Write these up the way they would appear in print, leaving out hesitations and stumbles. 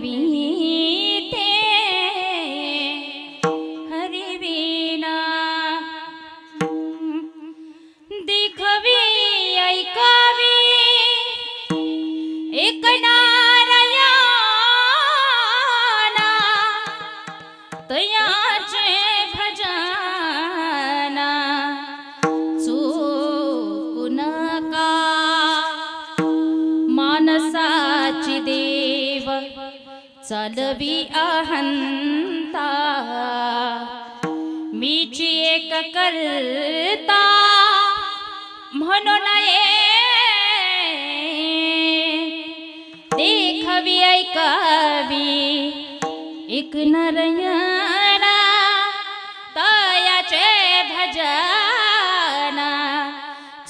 म्हणविते हरिवीणा देखवी ऐकावी एक नारायणा तयाचे भजना चूकू नका मानसाची देव चालवी अहंता मीची एक करता म्हणून देखवी ऐकावी एक नारायणा तयाचे भजना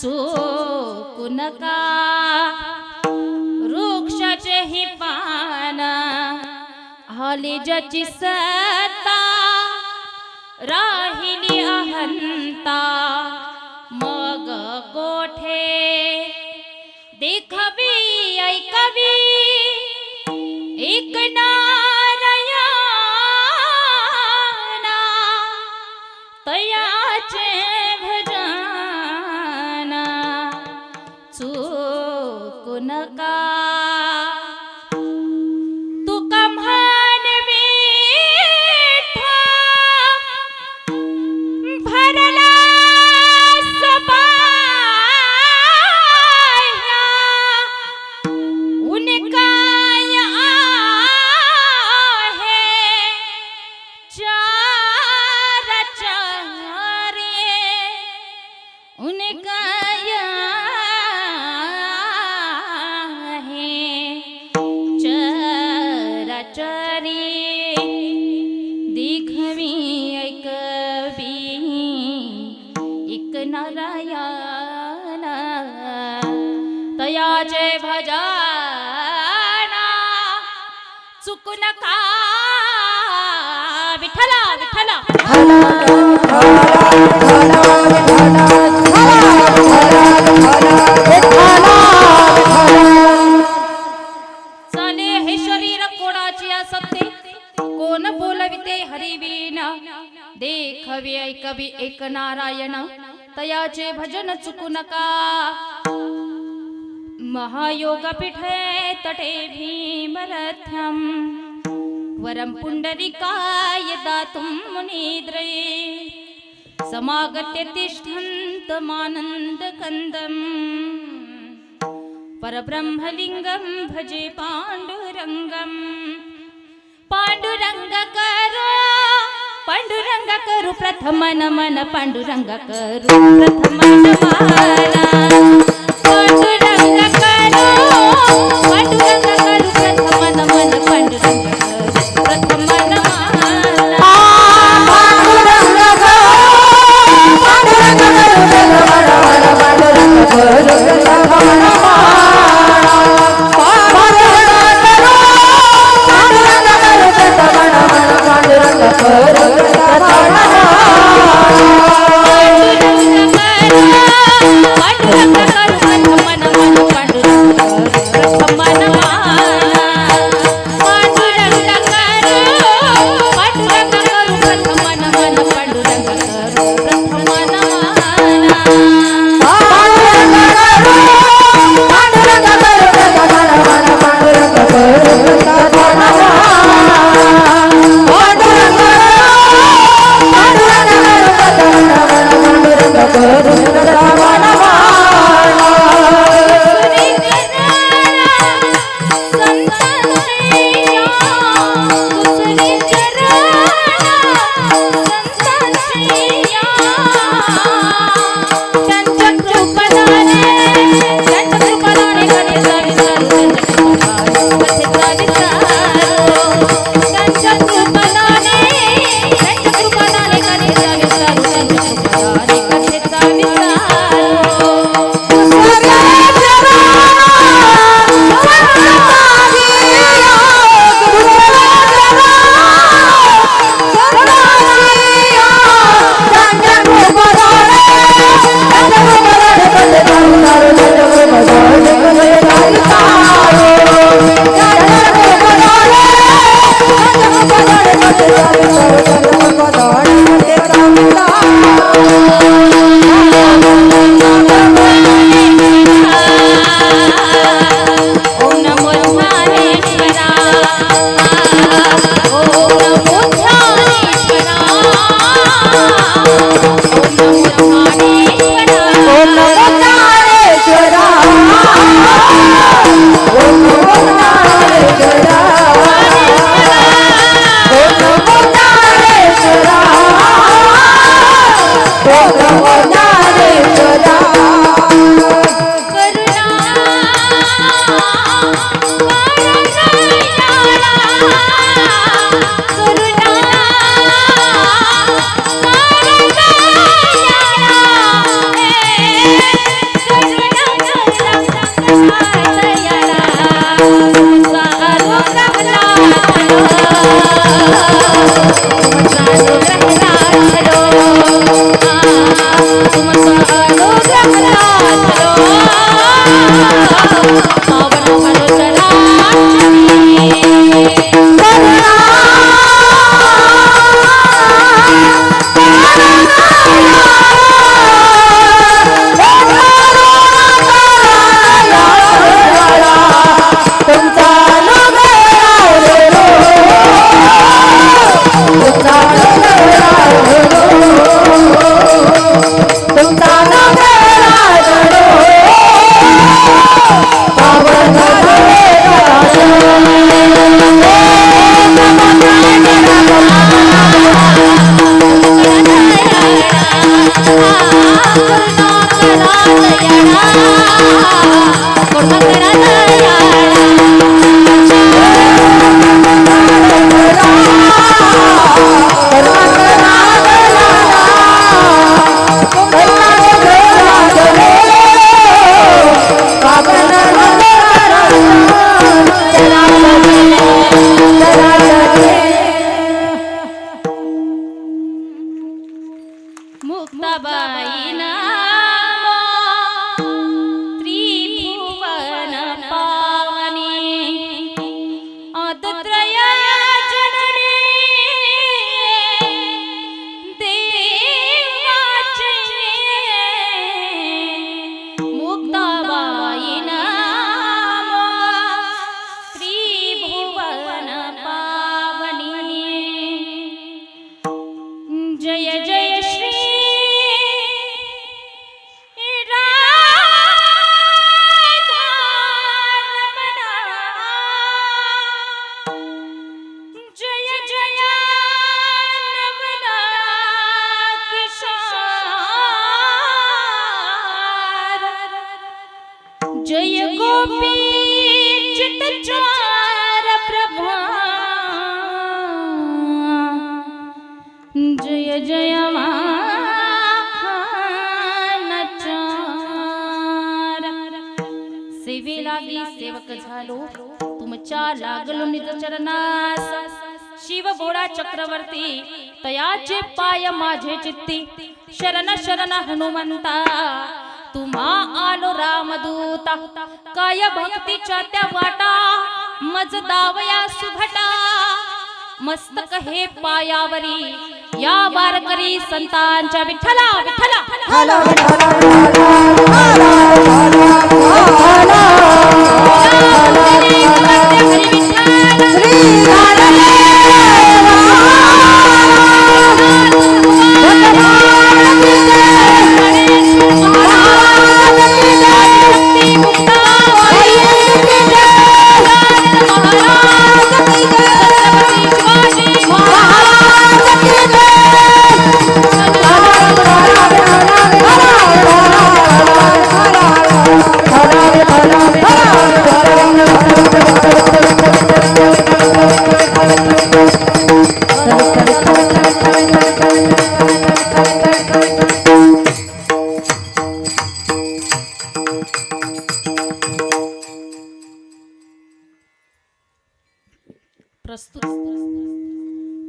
चूकू नका वृक्षाचे ही पाना हाली ज्याची सत्ता राहिली अहंता मग कोठे देखवी ऐकावी एक नारायणा तयाचे भजना चूकू नका तुका म्हणविठा भरला सपाया उन काय आहे चार चारे उन काय देखवी ऐकवी एक नारायणा तयाचे भजना चुकू नका विठ्ठला विठ्ठला चाले हे शरीर कोणाची असते कोण बोलविते हरिवीणा देखवी ऐकवी एक नारायण तयाचे भजन चुकू नका महायोग पीठे तटे भीमरथ्यम वरम पुंडरीकाय दातुं मुनिद्रे समागत्य तिष्ठन्तमानन्द कंदम् परब्रह्मलिंगं भजे पांडुरंगम पांडुरंग करू प्रथम नमन पांडुरंग करू प्रथम नमाला पांडुरंग करू प्रथम नमन पांडुरंग करू प्रथम नमाला पांडुरंग करू प्रथम नमाला पांडुरंग करू सेवक झालो तुमच्या लागलो निज चरणास शिव भोळा चक्रवर्ती तयाचे पाय माझे चित्ती शरण शरण हनुमंता तुम्हा आलो रामदूता काय भक्तीच्या त्या वाटा मज दावया सुभटा मस्तक हे पायावरी या वारकरी संतांच्या विठ्ठला विठ्ठला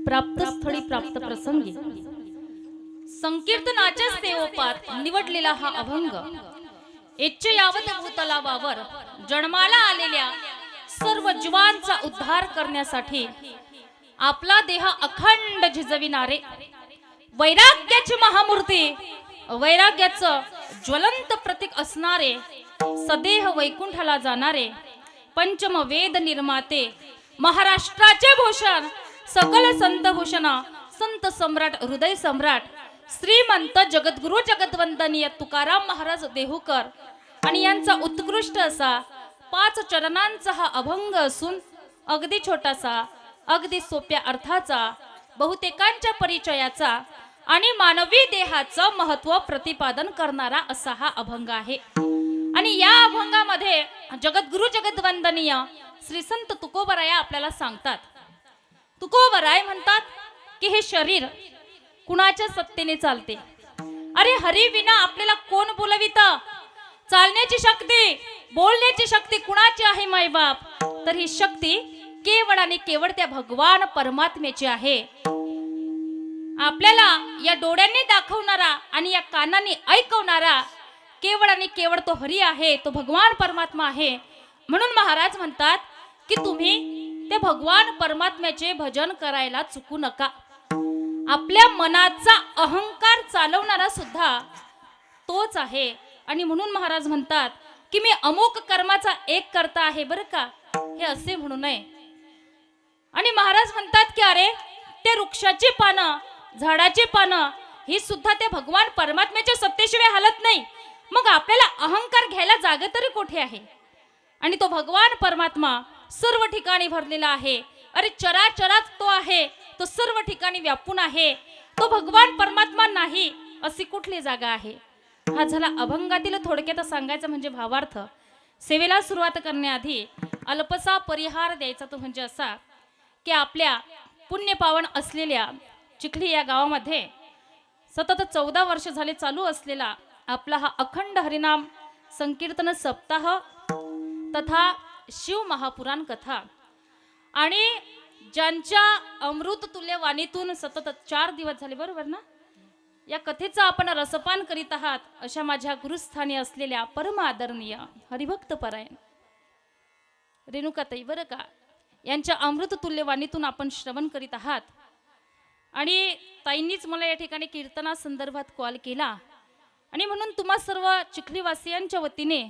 प्राप्त स्थळी प्राप्त प्रसंगी संकीर्तनाच्या सेवपात निवडलेला हा अभंग इच्छेयावत आपला देह अखंड झिजविणारे, वैराग्याची महामूर्ती, वैराग्याचं ज्वलंत प्रतीक असणारे, सदेह वैकुंठाला जाणारे, पंचम वेद निर्माते, महाराष्ट्राचे भूषण, सकल संत भूषण, संत सम्राट, हृदय सम्राट, श्रीमंत जगद्गुरु जगद्वंदनीय तुकाराम महाराज देहूकर आणि यांचा उत्कृष्ट असा 5 चरणांचा हा अभंग असून अगदी छोटासा, अगदी सोप्या अर्थाचा, बहुतेकांच्या परिचयाचा आणि मानवी देहाचं महत्व प्रतिपादन करणारा असा हा अभंग आहे. आणि या अभंगामध्ये जगद्गुरु जगद्वंदनीय श्री संत तुकोबराय आपल्याला सांगतात. तुकोबराय म्हणतात की हे शरीर कुणाच्या सत्तेने चालते? अरे हरी विना आपल्याला कोण बोलवित? चालण्याची शक्ती, बोलण्याची शक्ती कुणाची आहे मायबाप? तर ही शक्ती केवळ आणि केवळ त्या भगवान परमात्म्याची आहे. आपल्याला या डोळ्यांनी दाखवणारा आणि या कानांनी ऐकवणारा केवळ आणि केवळ तो हरी आहे, तो भगवान परमात्मा आहे. म्हणून महाराज म्हणतात की तुम्ही ते भगवान परमात्म्याचे भजन करायला चुकू नका. आपल्या मनाचा अहंकार चालवणारा सुद्धा तोच आहे. आणि म्हणून महाराज म्हणतात की मी अमुक कर्माचा एक करता आहे बरं का, हे असे म्हणू नये. आणि महाराज म्हणतात की अरे ते वृक्षाची पानं, झाडाची पानं ही सुद्धा ते भगवान परमात्म्याच्या सत्तेशिवाय हालत नाही. मग आपल्याला अहंकार घ्यायला जागा तरी कुठे आहे? आणि तो भगवान परमात्मा सर्व ठिकाणी भरलेला आहे. अरे चराचरात तो आहे, तो सर्व ठिकाणी व्यापून आहे. तो भगवान परमात्मा नाही अशी कुठली जागा आहे? हा झाला अभंगातील थोडक्यात सांगायचं म्हणजे भावार्थ. सेवेला सुरुवात करण्याआधी अल्पसा परिहार द्यायचा तो म्हणजे असा की आपल्या पुण्यपावन असलेल्या चिखली या गावामध्ये सतत 14 वर्ष झाले चालू असलेला आपला हा अखंड हरिनाम संकीर्तन सप्ताह तथा शिव महापुराण कथा आणि ज्यांच्या अमृत तुल्य वाणीतून सतत 4 दिवस झाले बरोबर ना, या कथेचा आपण रसपान करीत आहात अशा माझ्या गुरुस्थानी असलेल्या परम आदरणीय हरिभक्त परायण रेणुकाताई बरं का, यांच्या अमृत तुल्य वाणीतून आपण श्रवण करीत आहात. आणि ताईंनीच मला या ठिकाणी कीर्तना संदर्भात कॉल केला आणि म्हणून तुम्हा सर्व चिखलीवासियांच्या वतीने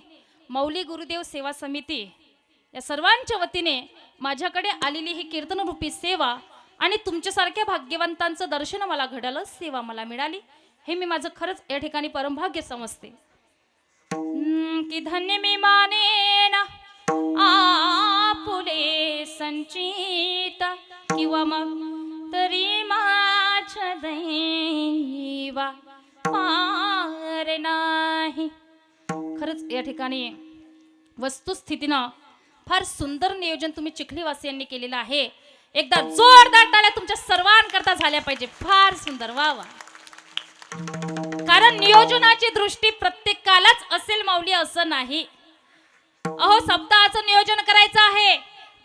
मौली गुरुदेव सेवा समिती या सर्वांच्या वतीने माझ्याकडे आलेली ही कीर्तन रूपी सेवा आणि तुमच्यासारख्या भाग्यवंतांचं दर्शन मला घडलं, सेवा मला मिळाली, हे मी माझं खरंच या ठिकाणी परमभाग्य समजते. की धन्य मी मानेन आपुले संचित किंवा मग तरी माझ्या दैवा पार नाही. खरंच या ठिकाणी वस्तुस्थितीनं फार सुंदर नियोजन तुम्ही चिखलीवासियांनी केलेलं आहे. एकदा जोरदार टाळ्या तुमच्या सर्वांकरता झाल्या पाहिजे. फार सुंदर, वा वा. कारण नियोजनाची दृष्टी प्रत्येकालाच असेल माऊली असं नाही. अहो सप्ताहाचं नियोजन करायचं आहे,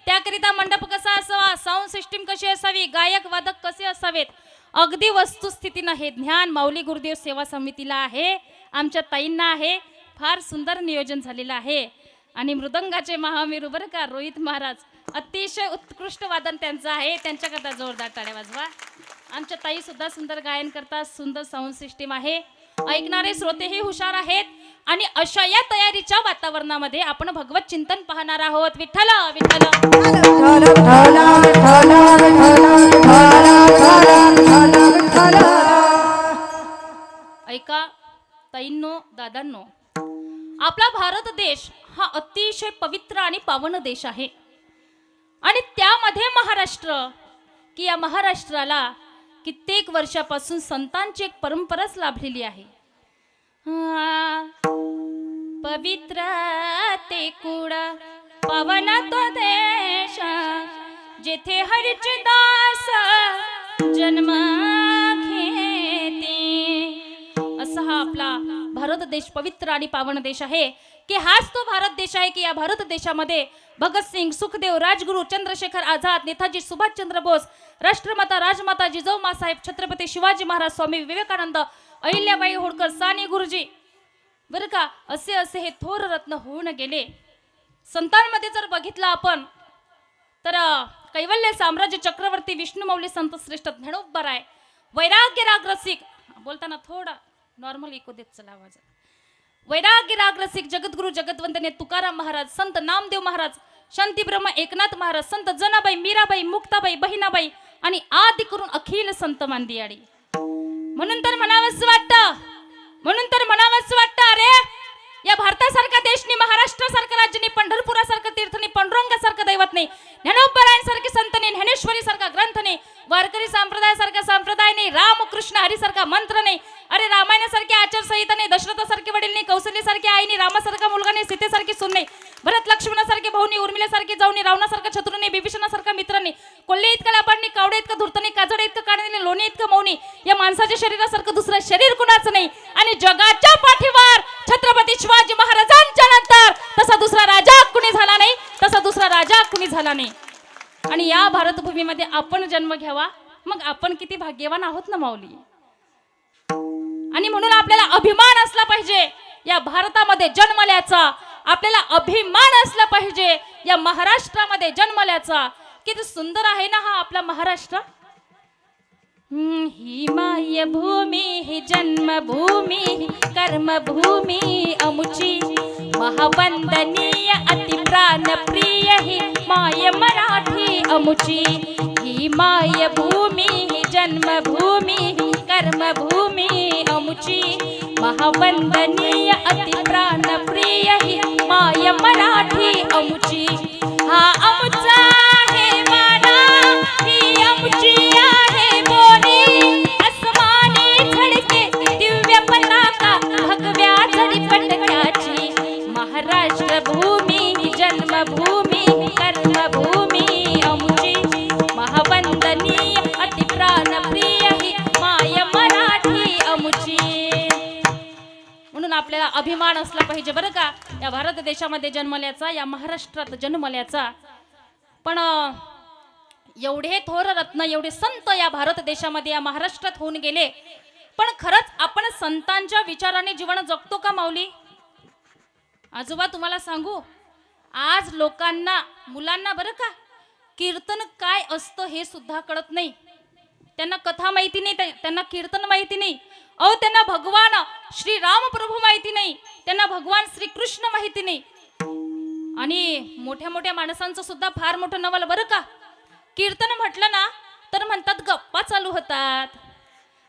त्याकरिता मंडप कसा असावा, साऊंड सिस्टीम कशी असावी, गायक वादक कसे असावेत, अगदी वस्तुस्थितीनं हे ज्ञान माऊली गुरुदेव सेवा समितीला आहे, आमच्या ताईंना आहे. फार सुंदर नियोजन झालेलं आहे. आणि मृदंगाचे महामेरू बरं का रोहित महाराज, अतिशय उत्कृष्ट वादन त्यांचं आहे, त्यांच्याकरता जोरदार टाळ्या वाजवा. आमच्या ताई सुद्धा सुंदर गायन करतात, सुंदर साऊंड सिस्टीम आहे, ऐकणारे श्रोतेही हुशार आहेत. आणि अशा या तयारीच्या वातावरणामध्ये आपण भगवत चिंतन पाहणार आहोत. विठ्ठल विठ्ठल ऐका ताईंनो, दादांनो, आपला भारत देश हा अतिशय पवित्र आणि पावन देश आहे. आणि त्यामध्ये महाराष्ट्र, की या महाराष्ट्राला कित्येक वर्षापासून संतांची एक परंपराच लाभलेली आहे. पवित्र ते कुड पावन तो देश, जेथे हरीचे दास जन्म घेते. असा हा आपला भारत देश पवित्र आणि पावन देश आहे. की हाच तो भारत देश आहे की या भारत देशामध्ये भगतसिंग, सुखदेव, राजगुरु, चंद्रशेखर आझाद, नेताजी सुभाषचंद्र बोस, राष्ट्रमाता राजमाता जिजाऊ मासाहेब, छत्रपती शिवाजी महाराज, स्वामी विवेकानंद, अहिल्याबाई होळकर, साने गुरुजी बरं का, असे असे हे थोर रत्न होऊन गेले. संतांमध्ये जर बघितलं आपण तर कैवल्य साम्राज्य चक्रवर्ती विष्णुमौली संत श्रेष्ठ ज्ञानोबराय वैराग्य राग रसिक बोलताना थोडा नॉर्मल इको देत चला आवाज. वैराग्य राग रसिक जगद्गुरु जगतवंदने तुकाराम महाराज, संत नामदेव महाराज, शांती ब्रह्म एकनाथ महाराज, संत जनाबाई, मीराबाई, मुक्ताबाई, बहिणाबाई आणि आदि करून अखिल संत मांदियाडी. म्हणून तर म्हणावंच वाटतं अरे या भारतासारखा देशनी, महाराष्ट्रासारखं राज्यनी, पंढरपुरासारखं तीर्थनी, पांडुरंगासारखं दैवत नाही, ज्ञानोबरायांसारखे संतने, ज्ञानेश्वरी सारखा ग्रंथ नाही, वारकरी संप्रदायासारखा संप्रदाय नाही, रामकृष्ण हरीसारखा मंत्र नाही, अरे रामायणासारखी आचारसंहिता नाही, दशरथासारखे वडील नाही, कौशल्यासारखी आई नाही, रामासारखा मुलगा नाही, सीतेसारखी सून नाही, भरत लक्ष्मणासारखे भाऊ नाही, उर्मिलासारखी जाऊ नाही, रावणासारखा शत्रू नाही, बिभीषणासारखा मित्र नाही, कोल्हे इतका लापाड नाही, कावडे इतका धूर्त नाही, काजड इतकं काढणे नाही, लोणी इतकं मौनी, या माणसाच्या शरीरासारखं दुसरं शरीर कुणाचं नाही. आणि जगाच्या पाठीवर छत्रपती शिवाजी महाराजांच्या नंतर तसा दुसरा राजा कुणी झाला नाही, तसा दुसरा राजा कुणी झाला नाही. आणि या भारतभूमीमध्ये आपण जन्म घ्यावा, मग आपण किती भाग्यवान आहोत ना माऊली. आणि म्हणून आपल्याला अभिमान असला पाहिजे या भारतामध्ये जन्मल्याचा, आपल्याला अभिमान असला पाहिजे या महाराष्ट्रामध्ये जन्मल्याचा. किती सुंदर आहे ना हा आपला महाराष्ट्र. ही मायभूमी ही जन्मभूमी ही कर्मभूमी अमुची, महावंदनीय अति प्राणप्रिय ही माय मराठी अमुची. ही मायभूमी ही जन्मभूमी ही कर्मभूमी अमुची, महावंदनीय अति प्राणप्रिय ही माय मराठी अमुची. हा अमुचा हे माना, ही अमुची आहे बोली, अस्मानी झळके दिव्य पताका भगव्या झडीपटक्याची. महाराष्ट्र भूमी ही जन्मभूमी ही कर्मभूमी अमुची, महावंदनीय अति प्राणप्रिय ही माय मराठी अमुची. म्हणून आपल्याला अभिमान असला पाहिजे बरं का या भारत देशामध्ये जन्मल्याचा, या महाराष्ट्रात जन्मल्याचा. पण एवढे थोर रत्न, एवढे संत या भारत देशामध्ये, या महाराष्ट्रात होऊन गेले, पण खरंच आपण संतांच्या विचाराने जीवन जगतो का माऊली? आजोबा तुम्हाला सांगू, आज लोकांना, मुलांना बरं का, कीर्तन काय असतं हे सुद्धा कळत नाही. त्यांना कथा माहिती नाही, त्यांना कीर्तन माहिती नाही, अहो त्यांना भगवान श्री राम प्रभू माहिती नाही, त्यांना भगवान श्री कृष्ण माहिती नाही. आणि मोठ्या मोठ्या माणसांचं सुद्धा फार मोठं नवल बरं का. कीर्तन म्हटलं ना तर म्हणतात गप्पा चालू होतात,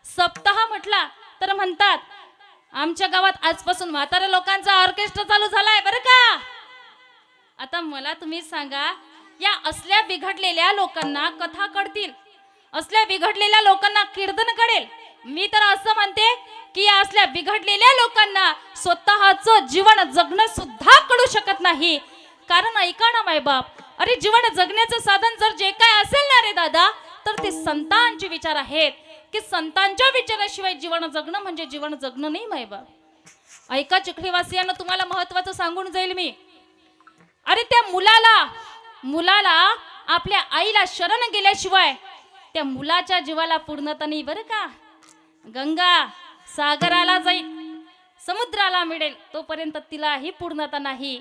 सप्ताह म्हटला तर म्हणतात आमच्या गावात आजपासून म्हाताऱ्या लोकांचा ऑर्केस्ट्रा चालू झालाय बरं का. आता मला तुम्ही सांगा, या असल्या बिघडलेल्या लोकांना कथा कळतील, असल्या बिघडलेल्या लोकांना कीर्तन कळेल? मी तर असं म्हणते की या असल्या बिघडलेल्या लोकांना स्वतःचं जीवन जगणं सुद्धा कळू शकत नाही. कारण ऐका ना मायबाप, अरे जीवन जगण्याचं साधन जर जे काय असेल ना रे दादा, तर ते संतांचे विचार आहेत, की संतांच्या विचाराशिवाय जीवन जगणं म्हणजे जीवन जगणं नाही मायबाप. ऐका चिखलीवासियांना, तुम्हाला महत्वाचं सांगून जाईल मी. अरे त्या मुलाला आपल्या आईला शरण गेल्याशिवाय त्या मुलाच्या जीवाला पूर्णता नाही बरं का. गंगा सागराला जाईल, समुद्राला मिळेल, तोपर्यंत तिलाही पूर्णता नाही.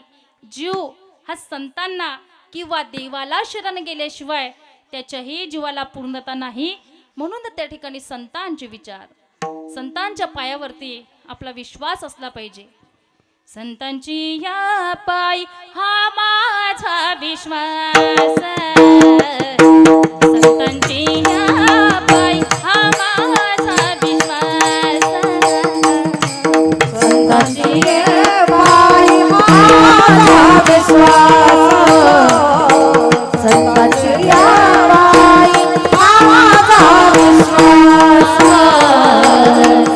जीव हा संतांना किंवा देवाला शरण गेल्याशिवाय त्याच्याही जीवाला पूर्णता नाही. म्हणून त्या ठिकाणी संतांचे विचार, संतांच्या पायावरती आपला विश्वास असला पाहिजे. संतांची या पायी हा माझा विश्वास, संतांची या पायी हा माझा विश्वास, संतांची या पायी हा माझा विश्वास, संतांची या पायी हा माझा विश्वास,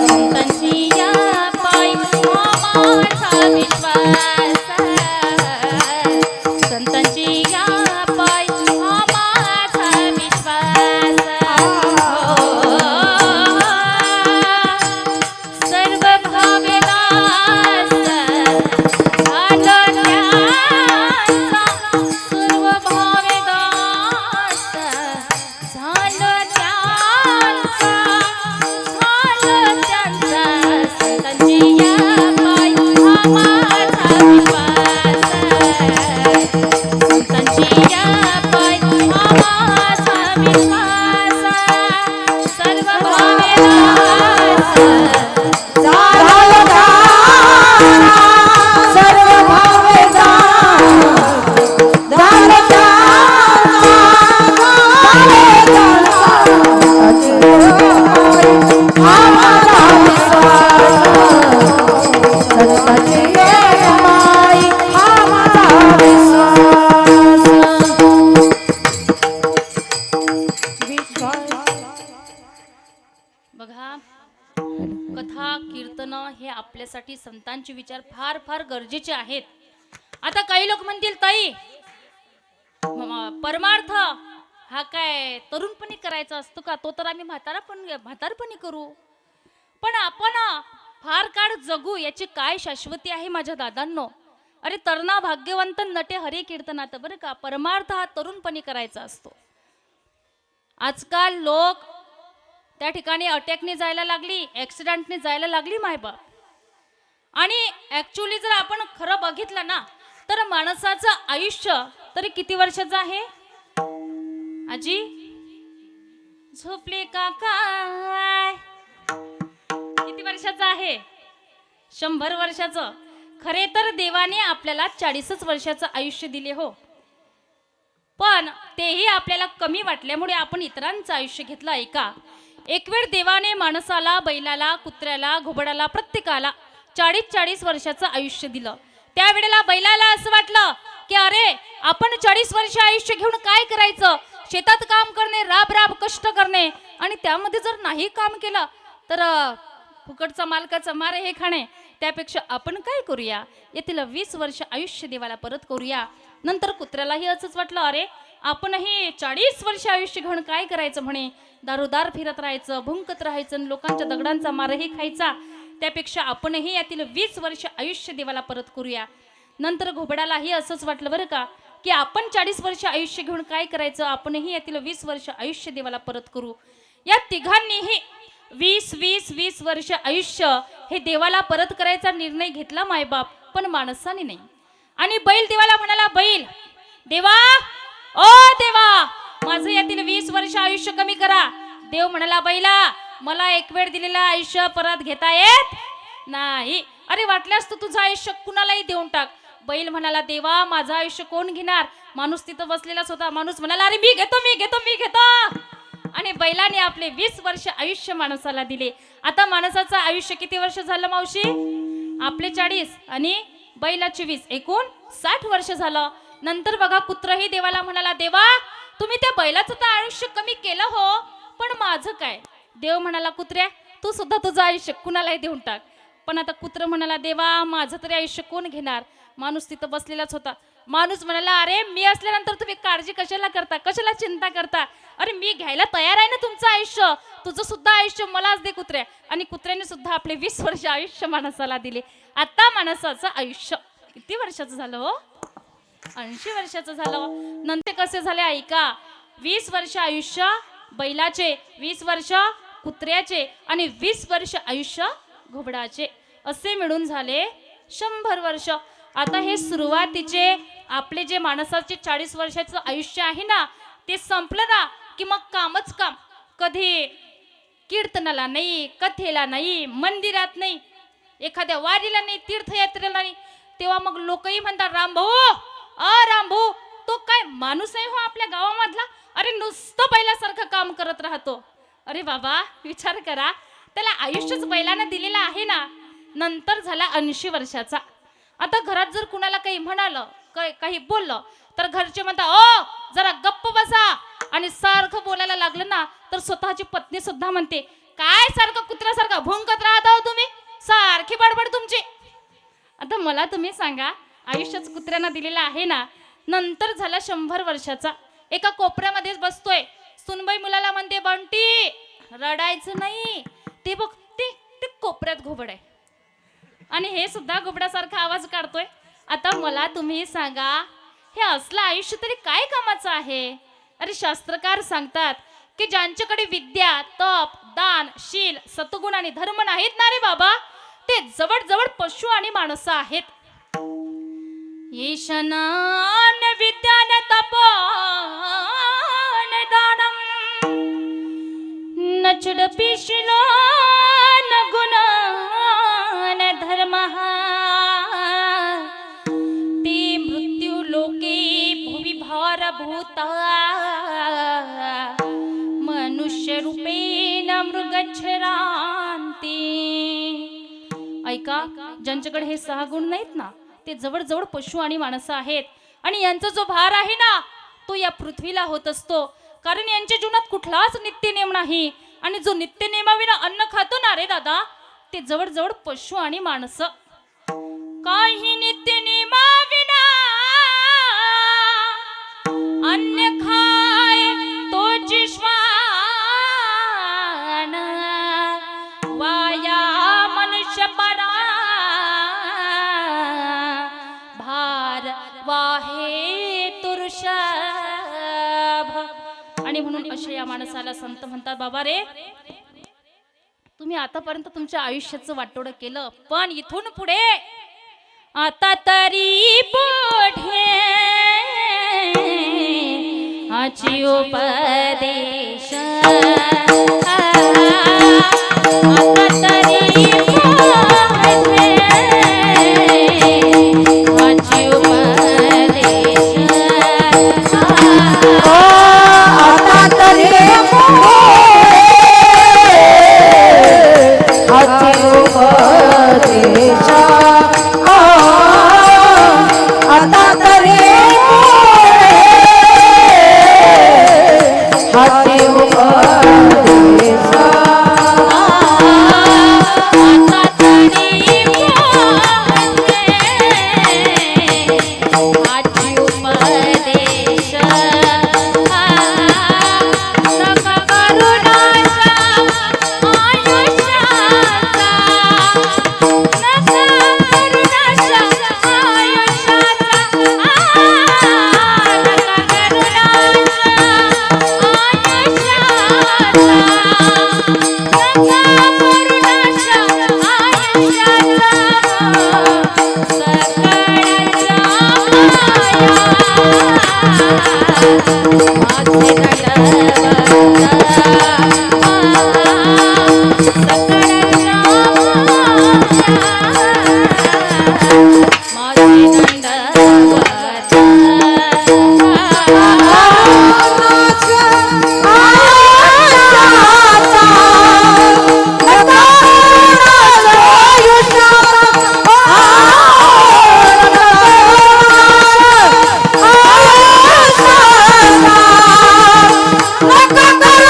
संतांची या पायी हा माझा विश्वास, संतांची या पायी हा माझा विश्वास. सर्व भावेदास झालं त्यांचा, सर्व भावेदास झालं त्यांचा, झालं त्यांचा. संतांची या पायी हा माझा विश्वास, संतांची या पायी बघा, कथा कीर्तन हे आपल्यासाठी संतांचे विचार फार फार गरजेचे आहेत. आता काही लोक म्हणतील ताई परमार्थ हा काय तरुणपणी करायचा असतो का? तो तर आम्ही म्हातारपणी करू. पण आपण फार काळ जगू याची काय शाश्वती आहे माझ्या दादांनो? अरे तरणा भाग्यवंत नटे हरी कीर्तनात, बरं का. परमार्थ हा तरुणपणी करायचा असतो. आजकाल लोक त्या ठिकाणी अटॅकने जायला लागली, ऍक्सिडेंटने जायला लागली मायबाप. आणि ऍक्च्युली जर आपण खरं बघितलं ना तर माणसाचं आयुष्य तरी किती वर्षाचं आहे आजी? झोपले का काय? किती वर्षाचं आहे? 100 वर्षाचं. खरे तर देवाने आपल्याला 40च वर्षाचं आयुष्य दिले हो, पण तेही आपल्याला कमी वाटल्यामुळे आपण इतरांचं आयुष्य घेतलं. ऐका, एक वेळ देवाने माणसाला, बैलाला, कुत्र्याला, घोबडाला, प्रत्येकाला 40-40 वर्षाचं आयुष्य दिलं. त्यावेळेला बैलाला असं वाटलं की अरे आपण 40 वर्ष आयुष्य घेऊन काय करायचं? शेतात काम करणे, राब राब कष्ट करणे, आणि त्यामध्ये जर नाही काम केलं तर फुकटचा मालकाचा मार हे खाणे. त्यापेक्षा आपण काय करूया, येथील 20 वर्ष आयुष्य देवाला परत करूया. नंतर कुत्र्यालाही असंच वाटलं, अरे आपणही 40 वर्ष आयुष्य घेऊन काय करायचं म्हणे. दारोदार फिरत राहायचं, भुंकत राहायचं, लोकांच्या दगडांचा मारही खायचा. त्यापेक्षा आपणही यातील 20 वर्ष आयुष्य देवाला परत करूया. नंतर घोबडालाही असंच वाटलं बरं का, की आपण 40 वर्ष आयुष्य घेऊन काय करायचं, आपणही यातील 20 वर्ष आयुष्य देवाला परत करू. या तिघांनीही 20-20-20 वर्ष आयुष्य हे देवाला परत करायचा निर्णय घेतला मायबाप, पण माणसाने नाही. आणि बैल देवाला म्हणाला, बैल देवा, ओ देवा, माझं यातील 20 वर्ष आयुष्य कमी करा. देव म्हणाला, बैला मला एक वेळ दिलेलं आयुष्य परत घेता येत नाही. अरे वाटल्यास तू तुझं आयुष्य कुणालाही देऊन टाक. बैल म्हणाला, देवा माझं आयुष्य कोण घेणार? माणूस तिथं बसलेलाच होता. माणूस म्हणाला, अरे मी घेतो मी घेतो मी घेतो. आणि बैलाने आपले 20 वर्ष आयुष्य माणसाला दिले. आता माणसाचं आयुष्य किती वर्ष झालं मावशी? आपले 40 आणि बैलाचे 20, एकूण 60 वर्ष झालं. नंतर बघा, कुत्रही देवाला म्हणाला, देवा तुम्ही त्या बैलाचं तर आयुष्य कमी केलं हो, पण माझं काय? देव म्हणाला, कुत्र्या तू सुद्धा तुझं आयुष्य कुणालाही देऊन टाक. पण आता कुत्र म्हणाला, देवा माझं तरी आयुष्य कोण घेणार? माणूस तिथं बसलेलाच होता. माणूस म्हणाला, अरे मी असल्यानंतर तुम्ही काळजी कशाला करता, कशाला चिंता करता? अरे मी घ्यायला तयार आहे ना तुमचं आयुष्य, तुझं सुद्धा आयुष्य मलाच दे कुत्र्या. आणि कुत्र्याने सुद्धा आपले 20 वर्ष आयुष्य माणसाला दिले. आता माणसाचं आयुष्य किती वर्षाचं झालं हो? 80 वर्षाचं झालं. नंतर कसे झाले ऐका, 20 वर्ष आयुष्य बैलाचे, 20 वर्ष कुत्र्याचे आणि 20 वर्ष आयुष्य घोबडाचे, असे मिळून झाले 100 वर्ष. आता हे सुरुवातीचे आपले जे माणसाचे 40 वर्षाचं आयुष्य आहे ना, ते संपलं ना की मग कामच काम. कधी कीर्तनाला नाही, कथेला नाही, मंदिरात नाही, एखाद्या वारीला नाही, तीर्थयात्रेला नाही. तेव्हा मग लोकही म्हणतात, रामभाऊ तो काय माणूस आहे हो आपल्या गावामधला? अरे नुसतं बैलासारखं काम करत राहतो. अरे बाबा विचार करा, त्याला आयुष्यच बैलानं दिलेलं आहे ना. नंतर झाला 80 वर्षाचा. आता घरात जर कुणाला काही म्हणालं, काही बोललं, तर घरचे म्हणतात, ओ जरा गप्प बसा. आणि सारखं बोलायला लागलं ना तर स्वतःची पत्नी सुद्धा म्हणते, काय सारखं कुत्र्यासारखं भुंकत राहता हो तुम्ही, सारखी बडबड तुमची. आता मला तुम्ही सांगा, आयुष्यच कुत्र्यांना दिलेलं आहे ना. नंतर झाला 100 वर्षाचा. एका कोपऱ्यामध्येच बसतोय. सुनबाई मुलाला म्हणते, बंटी रडायचं नाही, ते बघ ते कोपऱ्यात घोबड आहे आणि हे सुद्धा घोबड्यासारखा आवाज काढतोय. आता मला तुम्ही सांगा, हे असलं आयुष्य तरी काय कामाचं आहे? अरे शास्त्रकार सांगतात की ज्यांच्याकडे विद्या, तप, दान, शील, सत्गुण आणि धर्म नाहीत ना रे बाबा, ते जवळ पशु आणि माणसं आहेत. येशनान विद्यान तपोन दानम नचड पिशिलो न गुणान धर्मः ते मृत्यू लोके भुवि भारभूता मनुष्य रूपेण मृगच्छरांती. ऐका, ज्यांच्याकडे हे 6 गुण नाहीत ना, ते जवळ पशु आणि माणसं आहेत. आणि यांचा जो भार आहे ना, तो या पृथ्वीला होत असतो. कारण यांच्या जीवनात कुठलाच नित्य नियम नाही. आणि जो नित्य नियमाविना अन्न खातो ना रे दादा, ते जवळजवळ पशु आणि माणसं. काही नित्य नियमाविना अन्न खाय तोची श्वान, वाया मनुष्य परा भार वाहे तुरषभ. आणि म्हणून अशा या माणसाला संत म्हणतात, बाबा रे तुम्ही आतापर्यंत तुमच्या आयुष्याचं वाटोळं केलं, पण इथून पुढे आता तरी पुढे आची उपदेश, आता तरी पुढे आची उपदेश, आता तरी आची उपदेश, आता तरी आची उपदेश, आता तरी आची उपदेश, नका करू नाशा आयुष्याचा, नका करू नाशा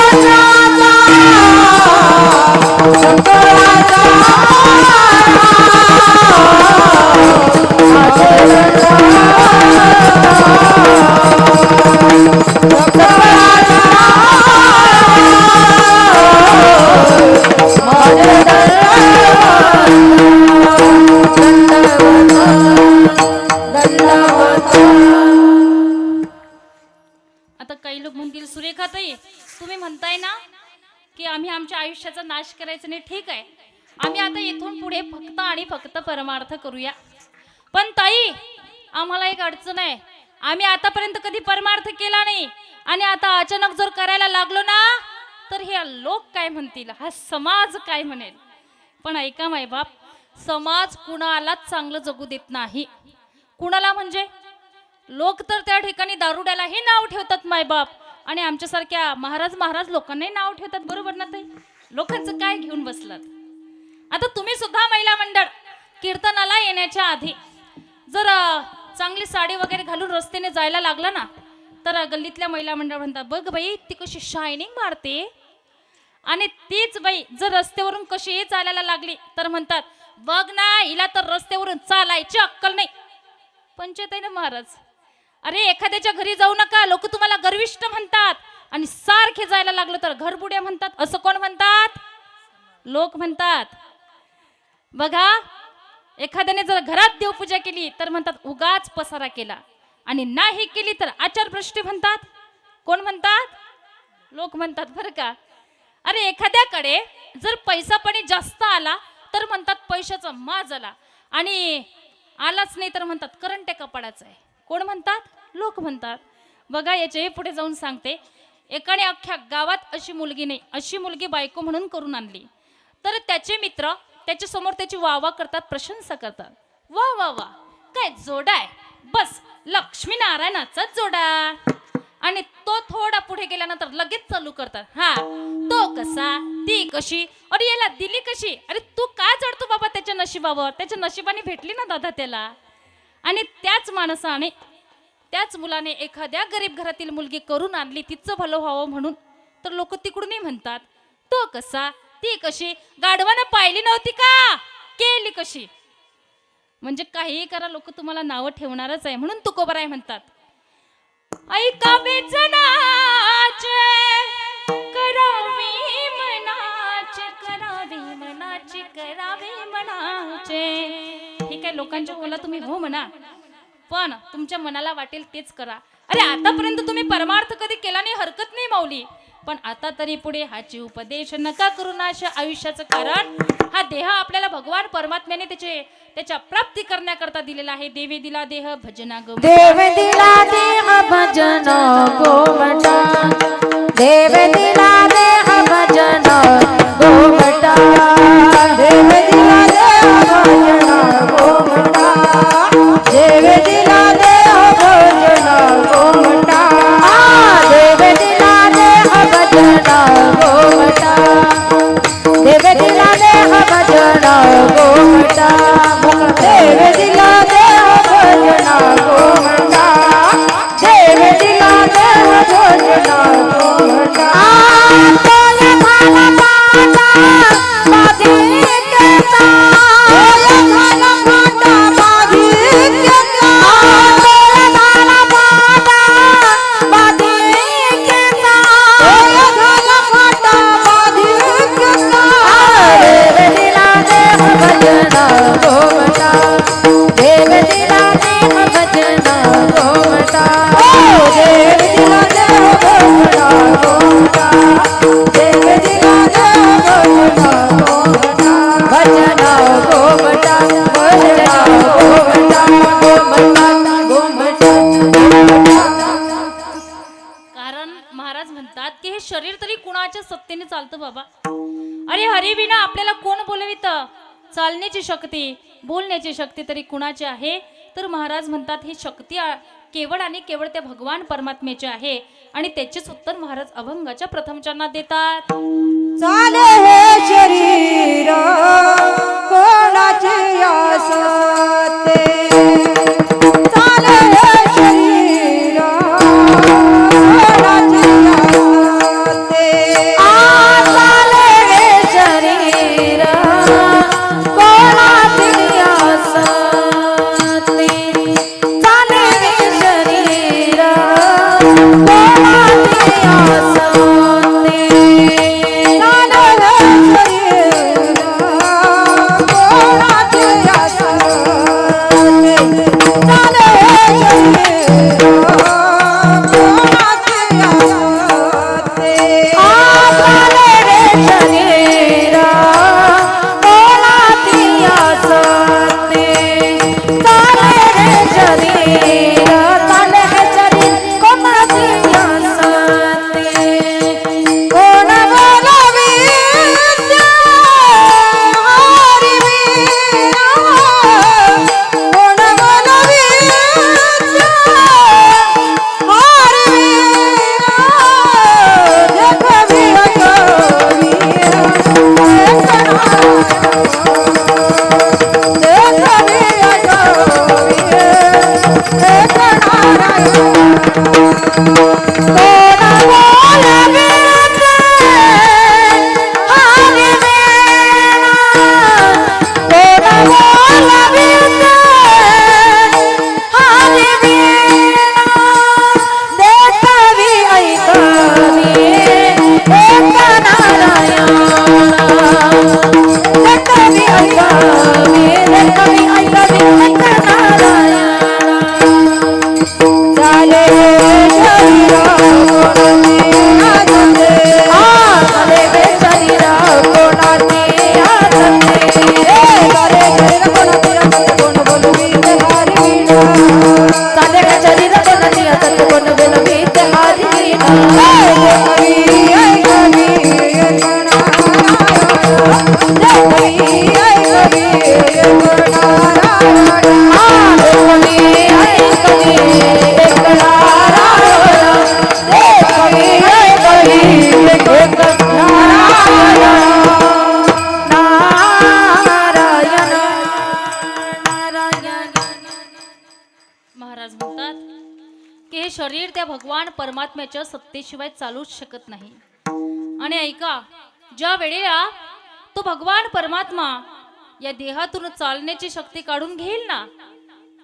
आयुष्याचा, नका करू नाशा आता काही लोक म्हणतील, सुरेखाताई तुम्ही म्हणताय ना की आम्ही आमच्या आयुष्याचा नाश करायचा नाही, ठीक आहे, आम्ही आता इथून पुढे फक्त आणि फक्त परमार्थ करूया. पण ताई आम्हाला एक अडचण आहे, आम्ही आतापर्यंत कधी परमार्थ केला नाही आणि आता अचानक जर करायला लागलो ना तर हे लोक काय म्हणतील, हा समाज काय म्हणेल. पण ऐका मायबाप, समाज कुणालाच चांगलं जगू देत नाही. कुणाला म्हणजे लोक तर त्या ठिकाणी दारुड्यालाही नाव ठेवतात मायबाप, आणि आमच्यासारख्या महाराज लोकांनाही नाव ठेवतात, बरोबर ना ताई. लोकांचं काय घेऊन बसलात. आता तुम्ही सुद्धा महिला मंडळ कीर्तनाला येण्याच्या आधी जर चांगली साडी वगैरे घालून रस्त्याने जायला लागला ना तर गल्लीतल्या महिला मंडळ म्हणतात, बघ बाई ती कशी शायनिंग मारते, आणि तीच बाई जर रस्त्यावरून कशी चालायला लागली तर म्हणतात, बघ ना हिला तर रस्त्यावरून चालायची अक्कल नाही. पंचायत आहे ना महाराज. अरे एखाद्याच्या घरी जाऊ नका, लोक तुम्हाला गर्विष्ठ म्हणतात, आणि सारखे जायला लागलं तर घरबुड्या म्हणतात. असं कोण म्हणतात? लोक म्हणतात. बघा एखाद्याने जर घरात देवपूजा केली तर म्हणतात उगाच पसारा केला, आणि नाही केली तर आचारभ्रष्टी म्हणतात. कोण म्हणतात? लोक म्हणतात बरं का. अरे एखाद्याकडे जर पैसा पाणी जास्त आला तर म्हणतात पैशाचा माज आला, आणि आलाच नाही तर म्हणतात करंट कपाडाचा आहे. कोण म्हणतात? लोक म्हणतात. बघा याच्याही पुढे जाऊन सांगते, एकाने अख्ख्या गावात अशी मुलगी नाही, अशी मुलगी बायको म्हणून करून आणली, तर त्याचे मित्र त्याच्या समोर त्याची वाह करतात, प्रशंसा करतात. वा वा वा काय जोडा आहे, बस लक्ष्मी नारायणाचा जोडा. आणि तो थोडा पुढे गेल्यानंतर लगेच चालू करतात, हा तो कसा, ती कशी, अरे याला दिली कशी, अरे तू का चढतो बाबा त्याच्या नशिबावर, त्याच्या नशिबाने भेटली ना दादा त्याला. आणि त्याच माणसाने त्याच मुलाने एखाद्या गरीब घरातील मुलगी करून आणली, तिचं भलं व्हावं म्हणून तर लोक तिकडूनही म्हणतात तो कसा ती कशी गाढवानं पाहिली नव्हती का केली कशी. म्हणजे काहीही करा लोक तुम्हाला नावं ठेवणारच आहे. म्हणून तुकोबराय म्हणतात ऐका वेचनाचे करावे मनाचे करावे मनाचे करावे मनाचे. ठीक आहे लोकांच्या बोला तुम्ही हो म्हणा पण तुमच्या मनाला वाटेल तेच करा. अरे आतापर्यंत तुम्ही परमार्थ कधी केला नाही हरकत नाही माऊली पण आता तरी पुढे हाची उपदेश नका करू नाश आयुष्याचं. कारण हा देह आपल्याला भगवान परमात्म्याने त्याच्या प्राप्ती करण्याकरता दिलेला आहे. देवे दिला देह भजना गो देव दिला देह भजन गोमटा देव दिला देह भजन गोमटा देव दिला देह भजन गोमटा देव दिला देह भजन गोमटा देव दिला देह भजन गोमटा देव दिला देह भजन गोमटा देव दिला देह भजन गोमटा देव दिला देह भजन गोमटा तोय भाला पाटा बाधी केता तोय भाला पाटा बाधी केता तोय भाला पाटा बाधी केता तोय भाला पाटा बाधी केता देव दिला देह भजन गोमटा देव दिला देह भजन गोमटा देव दिला देह भजन गोमटा देव दिला देह भजन गोमटा भजन गोमटा भजन गोमटा गोमटा. कारण महाराज म्हणतात की हे शरीर तरी कुणाच्या सत्तेने चालतं बाबा. अरे हरिविना आपल्याला कोण बोलवित. चालण्याची शक्ती बोलण्याची शक्ती तरी कुणाची आहे तर महाराज म्हणतात ही शक्ती केवळ आणि केवळ त्या भगवान परमात्म्याची आहे. आणि त्याचेच उत्तर महाराज अभंगाच्या प्रथम चरणात देतात. चाले हे शरीर कोणाचे असते चाले हे शरीर कोणाचे असते चाले हे शरीर कोणाचे असते चाले हे शरीर कोणाचे असते शरीर त्या भगवान परमात्म्याच्या सत्तेशिवाय चालूच शकत नाही. आणि ऐका, ज्या वेळेला तो भगवान परमात्मा या देहातून चालण्याची शक्ती काढून घेईल ना,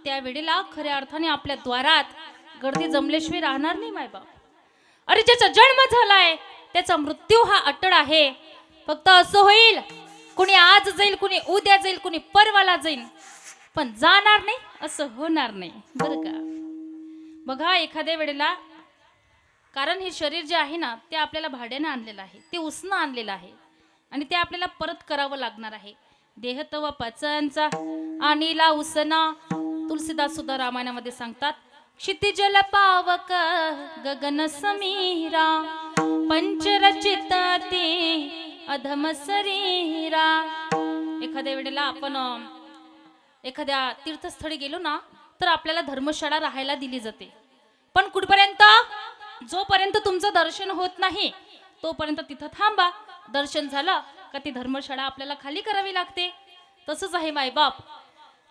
त्या वेळेला खऱ्या अर्थाने आपल्या द्वारात गर्दी जमल्याशिवाय राहणार नाही मायबाप. अरे ज्याचा जन्म झालाय त्याचा मृत्यू हा अटळ आहे. फक्त असं होईल, कुणी आज जाईल, कुणी उद्या जाईल, कुणी परवाला जाईल, पण जाणार नाही असं होणार नाही बरं का. बघा एखाद्या वेळेला, कारण हे शरीर जे आहे ना ते आपल्याला भाड्याने आणलेलं आहे, ते उसनं आणलेलं आहे आणि ते आपल्याला परत करावं लागणार आहे. देह तव पचनचा आणिला उसना. तुलसीदास सुद्धा रामायणामध्ये सांगतात, क्षितिजल पावक गगन समीरा पंचरचित ते अधम शरीरा. एखाद्या वेळेला आपण एखाद्या तीर्थस्थळी गेलो ना तर आपल्याला धर्मशाळा राहायला दिली जाते, पण कुठपर्यंत? जोपर्यंत तुमचं दर्शन होत नाही तोपर्यंत तिथं थांबा. दर्शन झालं का ती धर्मशाळा आपल्याला खाली करावी लागते. तसंच आहे मायबाप,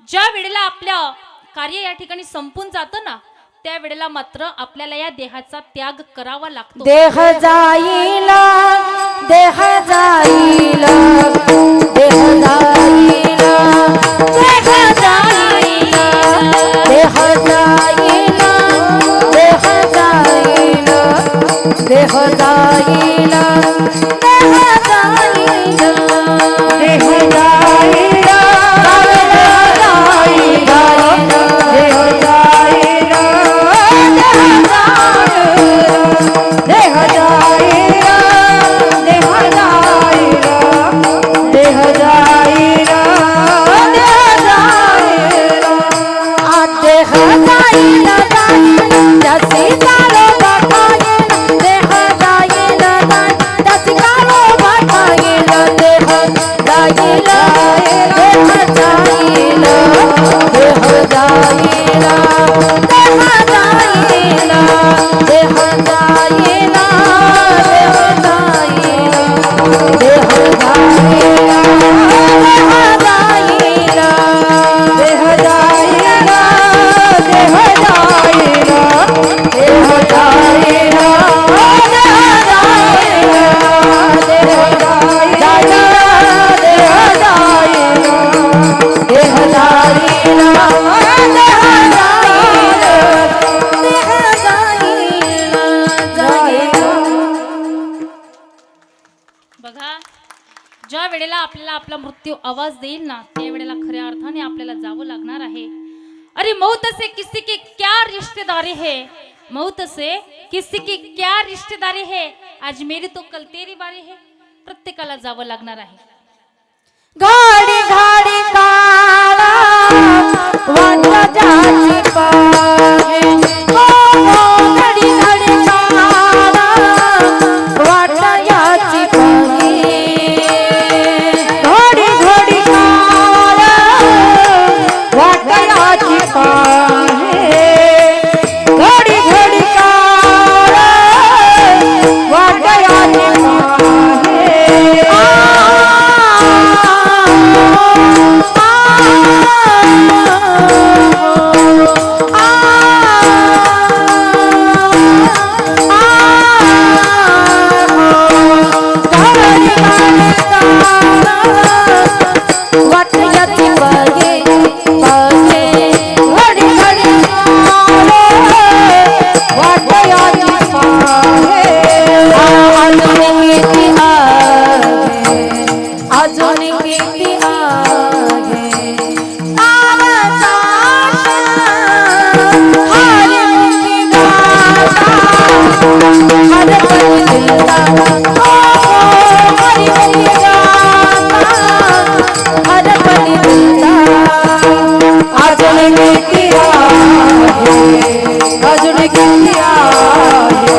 ज्या वेळेला आपलं कार्य या ठिकाणी संपून जातं ना त्या वेळेला मात्र आपल्याला या देहाचा त्याग करावा लागतो. देह जाईल, देह जाईल, देह जाईल, देह जाईल, देह जाईल, देह जाईल, देह जाईल, देह जाईल, देह जाईल, बघा ज्या वेळेला आपल्याला आपला मृत्यू आवाज देईल ना त्या वेळेला खऱ्या अर्थाने आपल्याला जावं लागणार आहे. अरे मौत से किसी की क्या रिश्तेदारी है, मौत से किसी की क्या रिश्तेदारी है, आज मेरी तो कल तेरी बारी है. प्रत्येकाला जावं लागणार आहे. घडी घडी काळा वाट जाची पाहे, ओ घडी घडी काळा वाट जाची पाहे, घडी घडी काळा वाट जाची पाहे, घडी घडी काळा वाट जाची पाहे. अजून किती आहे हरमुखी गाता, हरपती दिलता, हरमुखी गाता, हरपती दिलता. अजून किती आहे, अजून किती आहे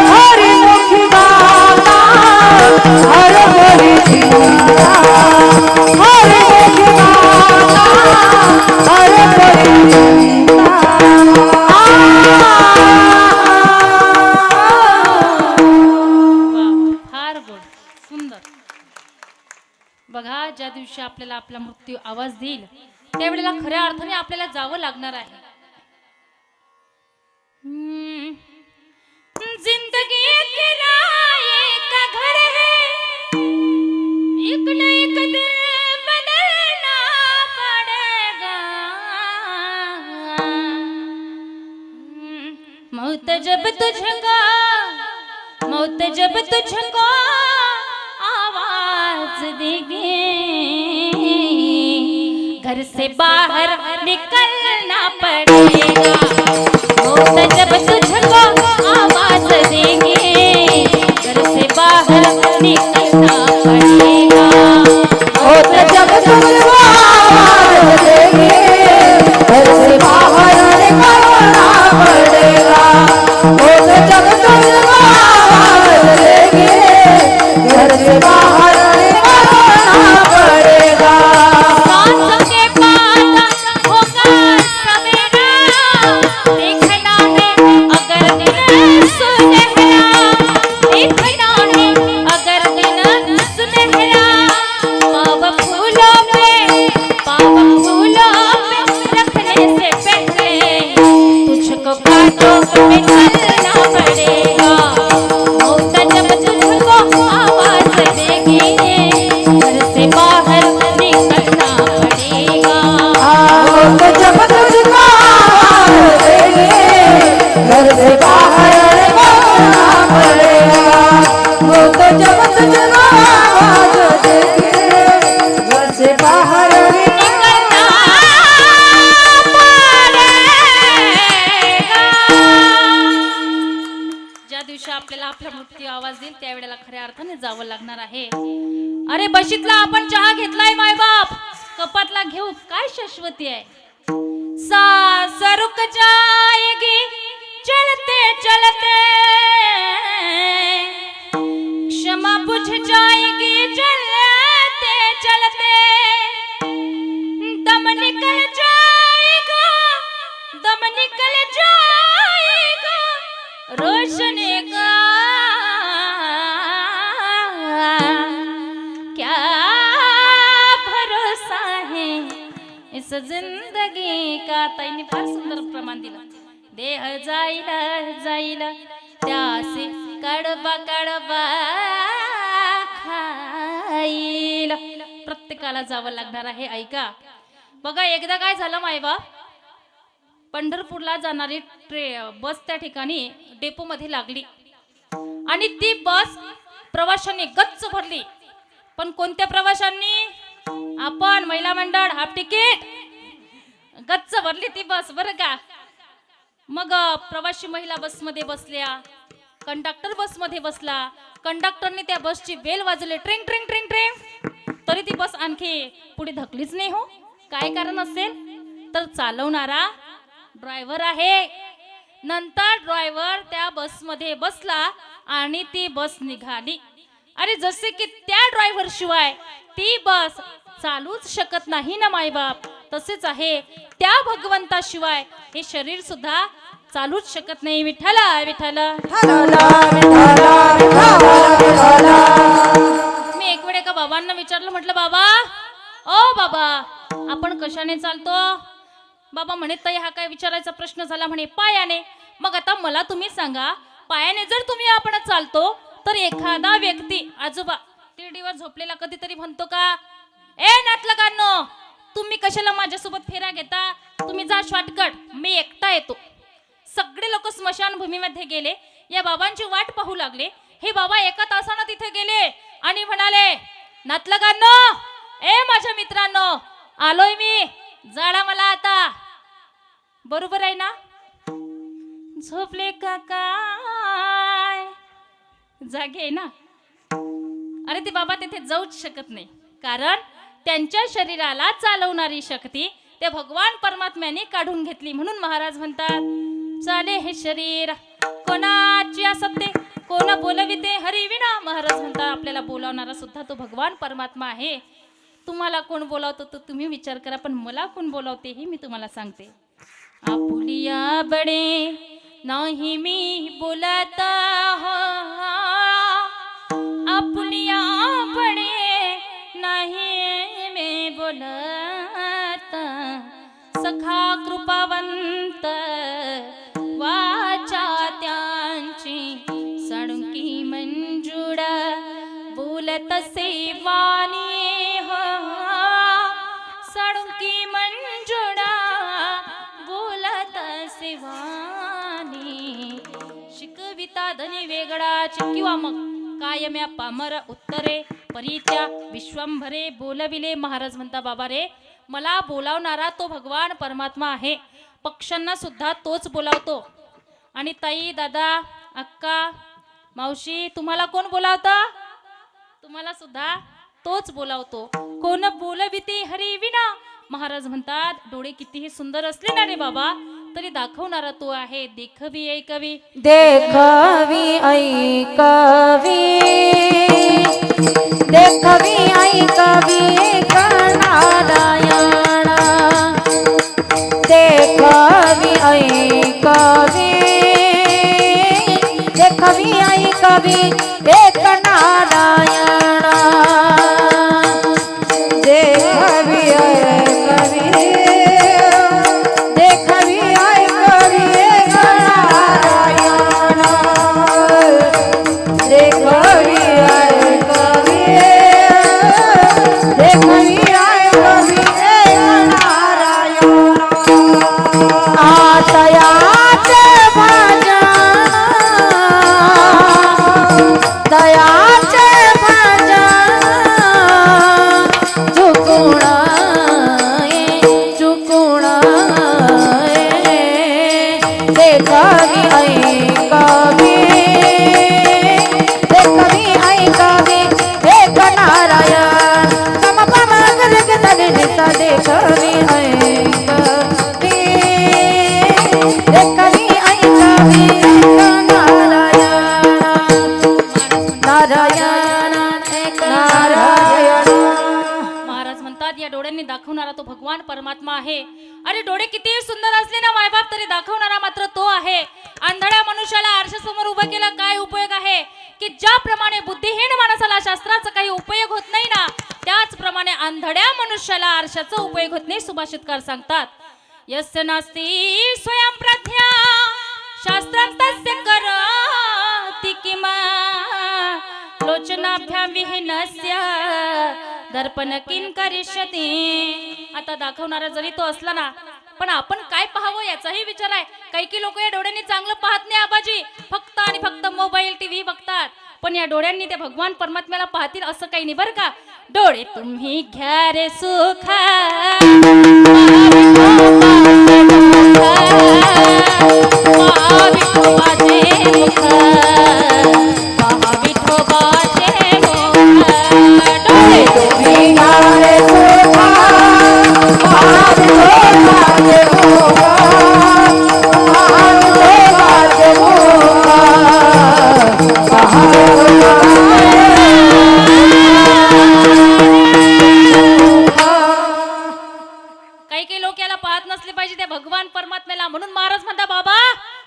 हरमुखी गाता, हरपती दिलता, हरमुखी गाता, हरपती दिलता. फार गोड सुंदर. बघा ज्या दिवशी आपल्याला आपला मृत्यू आवाज देईल त्यावेळेला खऱ्या अर्थाने आपल्याला जावं लागणार आहे. तुझको, मौत जब तुझको आवाज देगी, घर से बाहर निकलना पड़ेगा। मौत जब तुझको आवाज देगी, घर से बाहर निकलना पड़ेगा। मौत जब तुझको आवाज देगी, घर से बाहर निकलना पड़ेगा। मौत जब तुझको आवाज देगी, घर से बाहर निकलना पड़ेगा। सांस के बाद होगा सवेरा, देखना है अगर दिन सुनहरा, देखना है अगर दिन सुनहरा। पाव फूलों पे रखने से पहले तुझको कांटों में चलना पड़ेगा। मौत जब तुझको आवाज देगी, घर से बाहर निकलना पड़ेगा। मौत जब तुझको आवाज देगी, घर से बाहर निकलना पड़ेगा। मौत जब तुझको आवाज देगी, घर से बाहर निकलना पड़ेगा। ज्या दिवशी आपल्याला आपला मृत्यू आवाज देईल त्यावेळेला खऱ्या अर्थाने जावं लागणार आहे. अरे बशीतला आपण चहा घेतलाय मायबाप, कपातला घेऊ काय शाश्वती आहे. सांस रुक जाएगी चलते चलते, क्षमा बुझ जाएगी चलते चलते, दम निकल जाएगा, दम निकल जाएगा रोशनी का, क्या भरोसा है इस जिंदगी का. ताईने फार सुंदर प्रमाण दिलं. देह जाईल जाईल त्यासे कडबा कडबा खाईल. प्रत्येकाला जावं लागणार आहे. ऐका बघा, एकदा काय झालं मायबाप, पंढरपूरला जाणारी बस त्या ठिकाणी डेपो मध्ये लागली आणि ती बस प्रवाशांनी गच्च भरली. पण कोणत्या प्रवाशांनी? आपण महिला मंडळ हाफ तिकीट गच्च भरली ती बस बरं का. मग प्रवासी महिला बसमध्ये बसल्या, कंडक्टर बसमध्ये बसला. कंडक्टरने त्या बसची बेल वाजवली, ट्रिंग ट्रिंग ट्रिंग ट्रिंग, तरी ती बस आणखी पुढे धकलीच नाही. हो, काय कारण असेल? तर चालवणारा ड्रायव्हर आहे. नंतर ड्रायव्हर त्या बसमध्ये बसला आणि ती बस निघाली. अरे जसे की त्या ड्रायव्हर शिवाय ती बस चालूच शकत नाही ना मायबाप, तसेच आहे त्या भगवंताशिवाय हे शरीर सुद्धा चालूच शकत नाही. विठ्ठल विठ्ठल. मी एक वेळ एका बाबांना विचारलं, म्हटलं बाबा, ओ बाबा आपण कशाने चालतो? बाबा म्हणे, ताई हा काय विचारायचा प्रश्न झाला म्हणे, पायाने. मग आता मला तुम्ही सांगा, पायाने जर तुम्ही आपण चालतो तर एखादा व्यक्ती आजोबा तिरडीवर झोपलेला कधीतरी म्हणतो का, ए नातलगांनो तुम्ही कशाला माझ्यासोबत फेरा घेता, तुम्ही जा शॉर्टकट, मी एकटा येतो. सगळे लोक स्मशानभूमीमध्ये गेले, या बाबांची वाट पाहू लागले. हे बाबा एका तासानं तिथे गेले आणि म्हणाले, नातलगांनो, ए माझ्या मित्रांनो, आलोय मी, जाडा मला आता. बरोबर आहे ना? झोपले का काय? जागे आहे ना? अरे ते बाबा तिथे जाऊच शकत नाही, कारण त्यांच्या शरीराला चालवणारी शक्ती ते भगवान परमात्म्याने काढून घेतली. म्हणून महाराज म्हणतात, चाले हे शरीर कोणाची असते, कोण बोलविते हरिविना. महाराज म्हणतात, आपल्याला बोलावणारा सुद्धा तो भगवान परमात्मा आहे. तुम्हाला कोण बोलावतो तो तुम्ही विचार करा, पण मला कोण बोलावते हे मी तुम्हाला सांगते. आपुलिया बडे नाही मी बोलत हो, आपुलिया बडे नाही मी बोलत, सखा कृपावंत वाचा त्यांची सणुकी मंजुळ बोलत सेवानी हो, सणुकी मंजुळ बोलत सेवानी. शिकवी पिता धनी वेगळाच किंवा मग कायम्या पामर उत्तरे परीत्या विश्वंभरे बोलविले. महाराज म्हणता बाबा रे, मला बोलावणारा तो भगवान परमात्मा आहे. पक्ष्यांना सुद्धा तोच बोलावतो. आणि ताई, दादा, अक्का, मावशी, तुम्हाला कोण बोलावतं? तुम्हाला सुद्धा तोच बोलावतो. कोण बोलविते हरी विना. महाराज म्हणतात डोळे कितीही सुंदर असले ना रे बाबा, तरी दाखवणारा तो आहे. देखवी ऐकवी देखवी ऐकवी देखवी ऐकवी नारायण देखवी ऐकवी देखवी ऐकवी एक नारायण देखवी ऐकवी देखवी ऐकवी एक नारायण देखवी ऐकवी देखवी ऐकवी एक नारायण आतयाचे भजन दयाचे भजन चुकुण चुकुण देखवी ऐकवी देखवी ऐकवी एक नारायण सम पम गग तनि निसा देखवी ऐकवी देखवी ऐकवी एक नारायण नारायण एक नारायण. महाराज म्हणतात या डोळ्यांनी दाखवणारा तो भगवान परमात्मा आहे. अरे डोळे किती सुंदर असले ना मायबाप, तरी दाखवणारा मात्र तो आहे. आंधळ्या मनुष्याला आरशासमोर उभं केलं काय उपयोग आहे? की ज्याप्रमाणे बुद्धिहीन माणसाला शास्त्राचा काही उपयोग होत नाही ना, त्याचप्रमाणे आंधळ्या मनुष्याला आरशाचा उपयोग होत नाही. सुभाषितकार सांगतात यस्य नास्ति स्वयं प्रज्ञा शास्त्रं तस्य करोति किमा लोचनाभ्यां विहीनस्य दर्पण किं करिष्यति. आता दाखवणारा जरी तो असला ना, पण आपण काय पाहावं याचाही विचार आहे. काही लोक या डोळ्यांनी चांगलं पाहत नाही आबाजी, फक्त आणि फक्त मोबाईल टीव्ही बघतात. पण या डोळ्यांनी ते भगवान परमात्म्याला पाहतील असं काही नाही बरं का. डोळे तुम्ही घ्या रे सुखा काही लोक याला पाहत नसले पाहिजे त्या भगवान परमात्म्याला. म्हणून महाराज म्हणता बाबा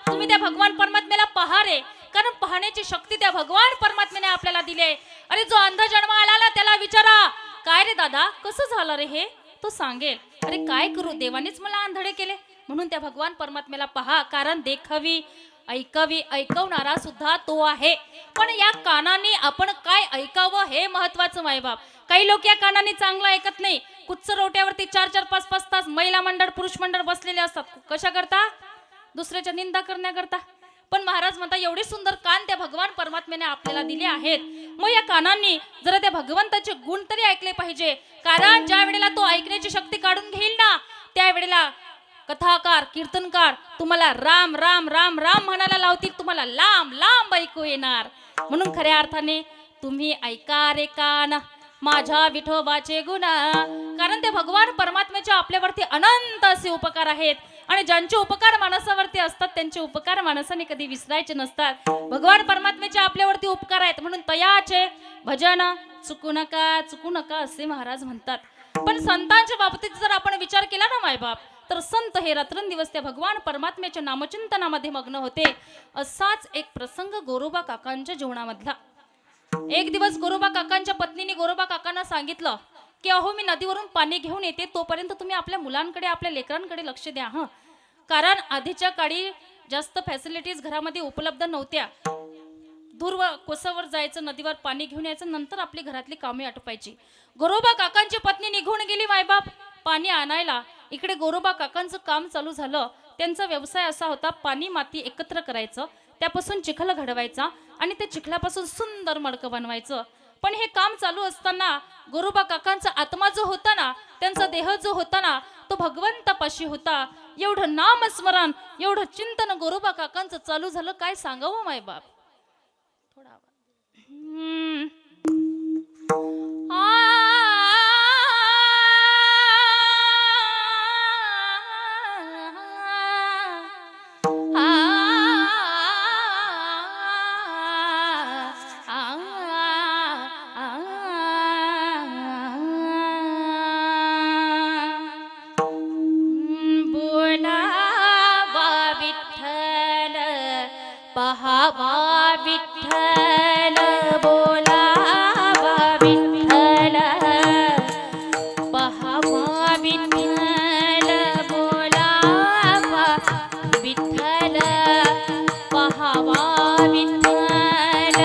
तुम्ही त्या भगवान परमात्म्याला पहा रे, कारण पाहण्याची शक्ती त्या भगवान परमात्म्याने आपल्याला दिली. अरे जो अंध जन्म आला ना त्याला विचारा काय रे दादा कसं झालं रे हे, तो सांगेल. अरे काय करू देवानेच मला आंधळे केले. म्हणून त्या भगवान परमात्म्याला पहा, कारण देखवी ऐकवी ऐकवणारा सुद्धा तो आहे. पण या कानाने आपण काय ऐकावं हे महत्वाचं मायबाप. काही लोक या कानाने चांगलं ऐकत नाही. कुच्च रोट्यावरती 4-4, 5-5 तास महिला मंडळ पुरुष मंडळ बसलेले असतात. कशा करता? दुसऱ्याच्या निंदा करण्याकरता. पण महाराज म्हणता एवढे सुंदर कान त्या भगवान परमात्म्याने आपल्याला दिले आहेत. मग या कानांनी जरा त्या भगवंताचे गुण तरी ऐकले पाहिजे. कारण ज्या वेळेला तो ऐकण्याची शक्ती काढून घेईल ना, त्यावेळेला कथाकार कीर्तनकार तुम्हाला राम राम राम राम म्हणायला लावतील. तुम्हाला लांब लांब ऐकू येणार. म्हणून खऱ्या अर्थाने तुम्ही ऐका रे कान माझ्या विठोबाचे गुण. कारण ते भगवान परमात्म्याचे आपल्यावरती अनंत असे उपकार आहेत. आणि ज्यांचे उपकार माणसावरती असतात त्यांचे उपकार माणसाने कधी विसरायचे नसतात. भगवान परमात्म्याचे आपल्यावरती उपकार आहेत म्हणून तयाचे भजन चुकू नका असे महाराज म्हणतात. पण संतांच्या बाबतीत जर आपण विचार केला ना मायबाप, तर संत हे रात्रंदिवस त्या भगवान परमात्म्याच्या नामचिंतनामध्ये मग्न होते. असाच एक प्रसंग गोरोबा काकांच्या जीवनामधला. एक दिवस गोरोबा काकांच्या पत्नीने गोरोबा काकांना सांगितलं की अहो मी नदीवरून पाणी घेऊन येते, तोपर्यंत तुम्ही आपल्या मुलांकडे आपल्या लेकरांकडे लक्ष द्या. कारण आधीच्या काळी जास्त फॅसिलिटीज घरामध्ये उपलब्ध नव्हत्या. दूर कोसावर जायचं, नदीवर पाणी घेऊन यायचं, नंतर आपली घरातली कामे आटोपायची. गोरोबा काकांची पत्नी निघून गेली मायबाप पाणी आणायला. इकडे गोरोबा काकांचं काम चालू झालं. त्यांचा व्यवसाय असा होता पाणी माती एकत्र करायचं, त्यापासून चिखल घडवायचा आणि त्या चिखलापासून सुंदर मडकं बनवायचं. पण हे काम चालू असताना गोरोबा काकांचा आत्मा जो होता ना, त्यांचा देह जो होता ना, तो भगवंतापाशी होता. एवढं नामस्मरण, एवढं चिंतन गोरोबा काकांचं चालू झालं, काय सांगावं मायबाप. थोडा बोलावा विठ्ठल, पहावा विठ्ठल, बोलावा विठ्ठल, पहावा विठ्ठल, बोलावा विठ्ठल, पहावा विठ्ठल,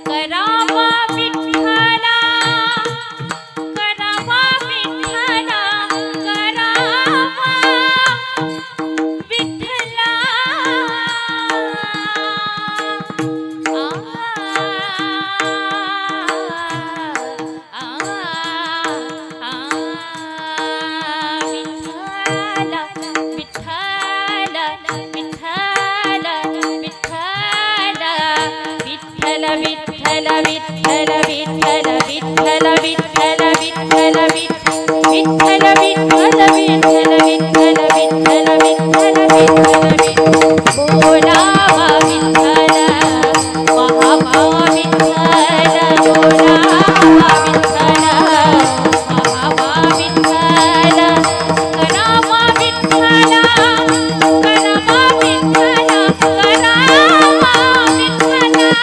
करावा विठ्ठला, करावा विठ्ठला, करावा विठ्ठला. विठ्ठल विठ्ठल विठ्ठल विठ्ठल विठ्ठल विठ्ठल विठ्ठल विठ्ठल विठ्ठल विठ्ठल विठ्ठल विठ्ठल विठ्ठल बोलावा विठ्ठल, पहावा विठ्ठल, बोलावा विठ्ठल, पहावा विठ्ठल, करावा विठ्ठला, करावा विठ्ठला, करावा विठ्ठला.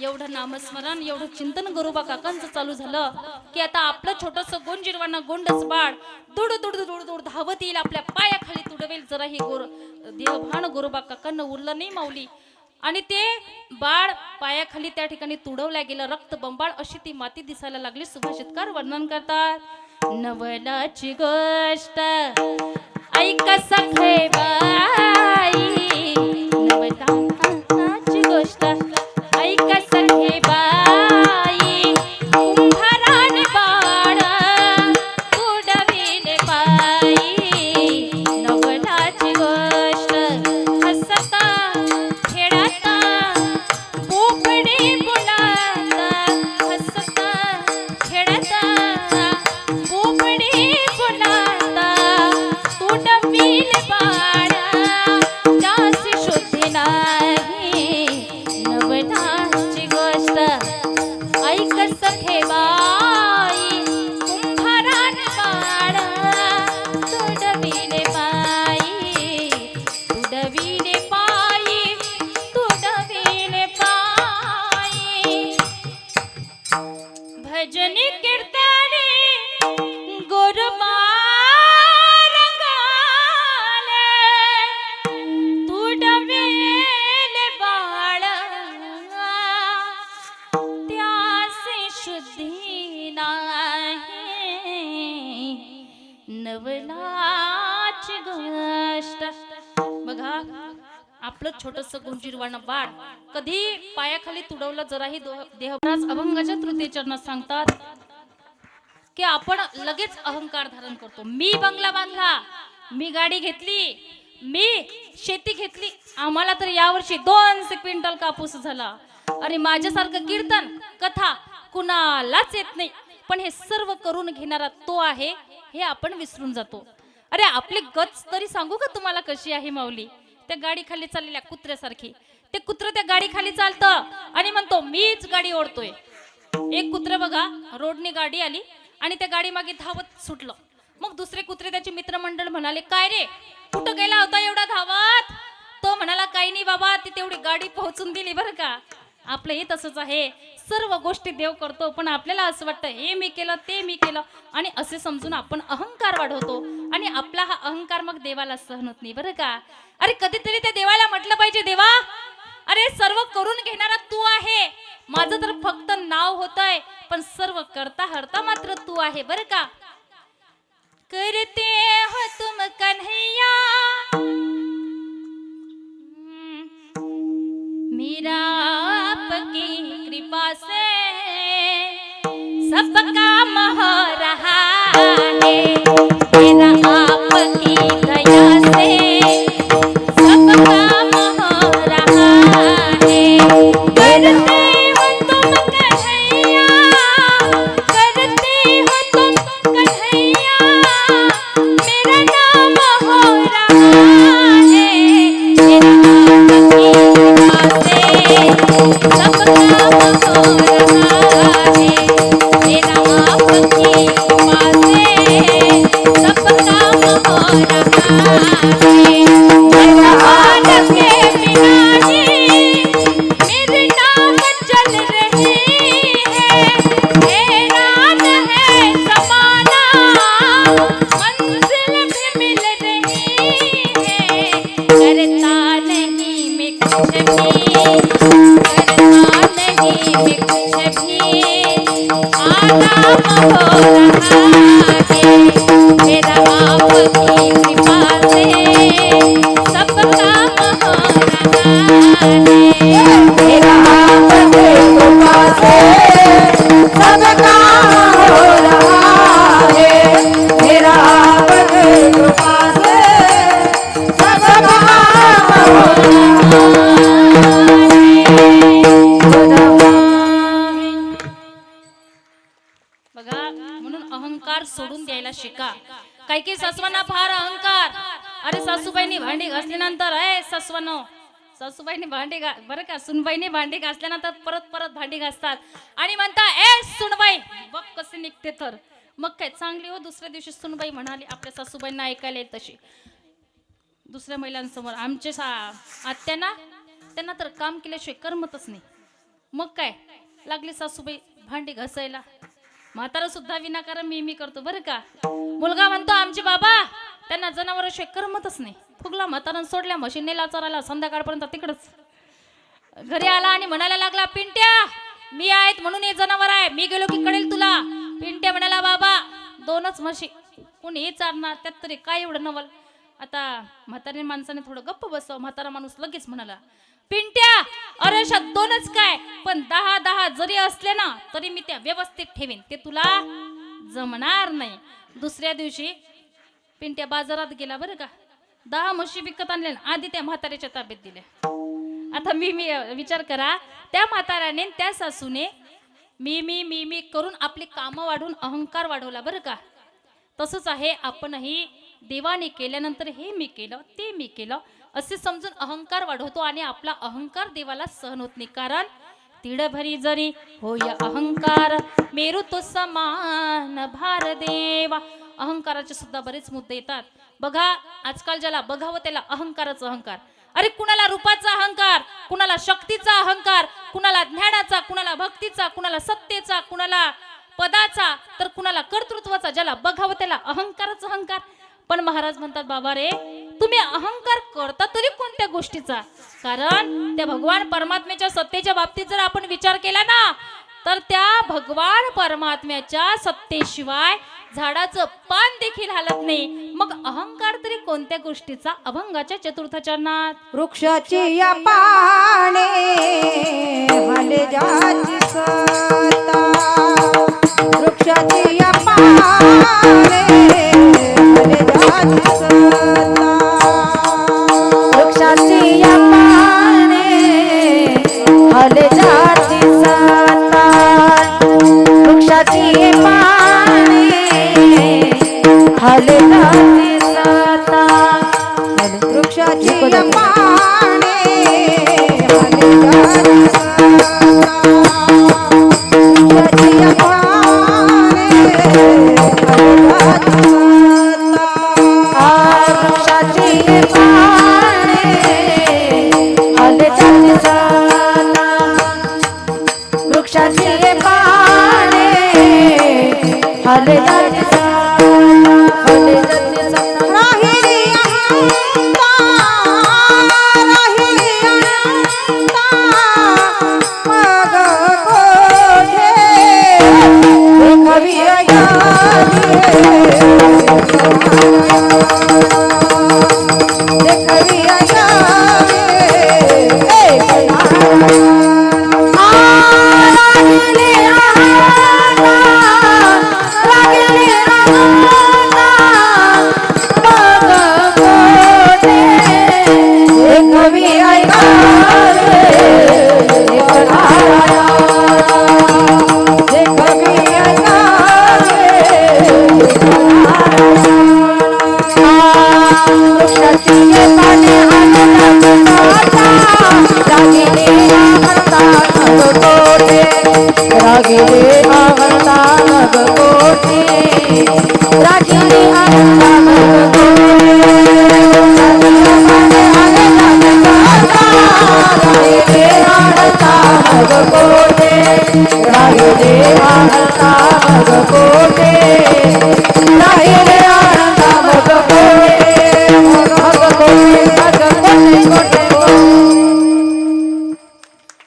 एवढं नामस्मरण, एवढं चिंतन गोरोबा काकांचं चालू झालं की आता आपलं छोटस गोंजिरवाना गोंडस बाळ दुड दुड दुड दुड धावत येईल, आपल्या पायाखाली तुडवेल. जरा हे देवभान गोरोबा काकांना उरलं नाही माऊली. आणि ते बाळ पायाखाली त्या ठिकाणी तुडवल्या गेलं, रक्त बंबाळ अशी ती माती दिसायला लागली. सुभाषितकार वर्णन करतात, नवलाची गोष्ट ऐका सखे बाई, नवलाची गोष्ट ऐका सखे बाई, कुंभाराने बाळ तुडविले पायी. नवलाची गोष्ट हसता खेळता पोपडी बोलात, हसता खेळता पोपडी बोलात, तुडविले बाळ जासी शुद्धी नाही. नवलाची गोष्ट ऐक सखे बाई, कुंभाराने बाळ तुडविले पायी, तुडविले पायी, तुडविले पायी. भजनी कीर्तनी गोरोबा रंगाले, तुडविले बाळ त्यासी शुद्धी नाही. नवलाची गोष्ट बघा, आपलं छोटस गुंजीरवाणं बाळ कधी पायाखाली तुडवलं जराही देहराज अभंगाच्या तृतीय चरणात सांगतात की आपण लगेच अहंकार धारण करतो. मी बंगला बांधला, मी गाडी घेतली, मी शेती घेतली, आम्हाला तर यावर्षी 200 क्विंटल कापूस झाला. अरे माझ्यासारखं कीर्तन कथा कुणालाच येत नाही, पण हे सर्व करून घेणारा तो आहे हे आपण विसरून जातो. अरे आपली गच तरी सांगू का तुम्हाला कशी आहे माऊली? त्या गाडी खाली चाललेल्या कुत्र्यासारखी. ते कुत्र त्या गाडी खाली चालतं आणि म्हणतो मीच गाडी ओढतोय. एक कुत्र बघा, रोडने गाडी आली आणि त्या गाडी मागे धावत सुटलं. मग दुसरे कुत्रे त्याचे मित्रमंडळ म्हणाले, काय रे कुठं गेला होता एवढा धावत? तो म्हणाला, काही नाही बाबा, ती तेवढी गाडी पोहोचून दिली बरं का. आपलं हे तसंच आहे, सर्व गोष्टी देव करतो, पण आपल्याला असं वाटतं हे मी केलं ते मी केलं, आणि असे समजून आपण अहंकार वाढवतो आणि आपला हा अहंकार मग देवाला सहन होत नाही बरं का. अरे कधीतरी त्या देवाला म्हटलं पाहिजे, देवा अरे सर्व करून घेणारा तू आहे, माझं तर फक्त नाव होतंय, पण सर्व करता हरता मात्र तू आहे बरं का. करते हो तुम कन्हैया मेरा आपकी कृपा से सब काम हो रहा है, मेरा आपकी दया से सब काम हो रहा है. करते हो तुम कन्हैया, करते हो तुम कन्हैया, मेरा नाम हो रहा है, मेरा आपकी कृपा से सब काम हो रहा है, मेरा आपकी कृपा से सब काम हो रहा है. भगवान के बिना ही मेरी नाव चल रही है, हैरान है ज़माना, मंजिल भी मिल रही है. करता नहीं मैं कुछ भी, करता नहीं मैं कुछ भी, आराम हो रहा है, मेरा आपकी कृपा से सब काम हो रहा है. मेरा आपकी कृपा से सब काम हो रहा है, मेरा आपकी कृपा से सब काम हो रहा है. बघा, म्हणून अहंकार सोडून द्यायला शिका. काही काही सासवांना फार अहंकार. अरे सासूबाईंनी भांडी घासल्यानंतर सासवानो, सासूबाईंनी भांडी बरं का, सुनबाईंनी भांडी घासल्यानंतर परत परत भांडी घासतात आणि म्हणता ए सुनबाई बघ कसे निघते. तर मग काय चांगली हो. दुसऱ्या दिवशी सुनबाई म्हणाली, आपल्या सासूबाईंना ऐकायला येत तशी दुसऱ्या महिलांसमोर, आमचे आत्यांना त्यांना तर काम केल्याशिवाय करमतच नाही. मग काय लागली सासूबाई भांडी घासायला. म्हातारा सुद्धा विनाकारण मी करतो बरं का. मुलगा म्हणतो आमचे बाबा त्यांना जनावराशिवाय करमतच नाही. फुगला म्हातारा, सोडल्या म्हशीनेला चरायला संध्याकाळपर्यंत तिकडच. घरी आला आणि म्हणायला लागला, पिंट्या मी आहेत म्हणून हे जनावर आहे, मी गेलो की कळेल तुला. पिंट्या म्हणाला, बाबा 2च म्हशी कोणी हे चारणार, त्यात तरी काय एवढं नवल. आता म्हातारी माणसाने थोडं गप्प बसव. म्हातारा माणूस लगेच म्हणाला, पिंट्या अरे 2च काय, पण 10 जरी असले ना तरी मी त्या व्यवस्थित ठेवीन, ते तुला जमणार नाही. दुसऱ्या दिवशी पिंट्या बाजारात गेला बरं का. 10 म्हशी विकत आणल्या, आधी त्या म्हाताऱ्याच्या ताब्यात दिल्या. आता मी विचार करा, त्या म्हाताऱ्याने त्या सासूने मी करून आपली कामं वाढवून अहंकार वाढवला बरं का. तसंच आहे आपणही देवाने केल्यानंतर हे मी केलं ते मी केलं असे समजून अहंकार वाढवतो आणि आपला अहंकार देवाला सहन होत नाही. कारण तिड भरी जरी होय अहंकार, मेरू तो समान भार देवा. अहंकाराचे सुद्धा बरेच मुद्दे येतात बघा. आजकाल ज्याला बघावं त्याला अहंकारच अहंकार. अरे कुणाला रूपाचा अहंकार, कुणाला शक्तीचा अहंकार, कुणाला ज्ञानाचा, कुणाला भक्तीचा, कुणाला सत्तेचा, कुणाला पदाचा, तर कुणाला कर्तृत्वाचा. ज्याला बघावं त्याला अहंकारच अहंकार. पण महाराज म्हणतात, बाबा रे तुम्ही अहंकार करता तरी कोणत्या गोष्टीचा? कारण त्या भगवान परमात्म्याच्या सत्तेच्या बाबतीत जर आपण विचार केला ना, तर त्या भगवान परमात्म्याच्या सत्तेशिवाय झाडाचं पान देखील हालत नाही. मग अहंकार तरी कोणत्या गोष्टीचा? अभंगाच्या चतुर्थ चरणात वृक्षाची या पाने हले जाची सत्ता, वृक्षाची या पाने हले जाची सत्ता, वृक्षाची या पाने हले जा वृक्षाची पाने हले जाती राहिली अहंता, राहिली अहंता, मग कोठे कवी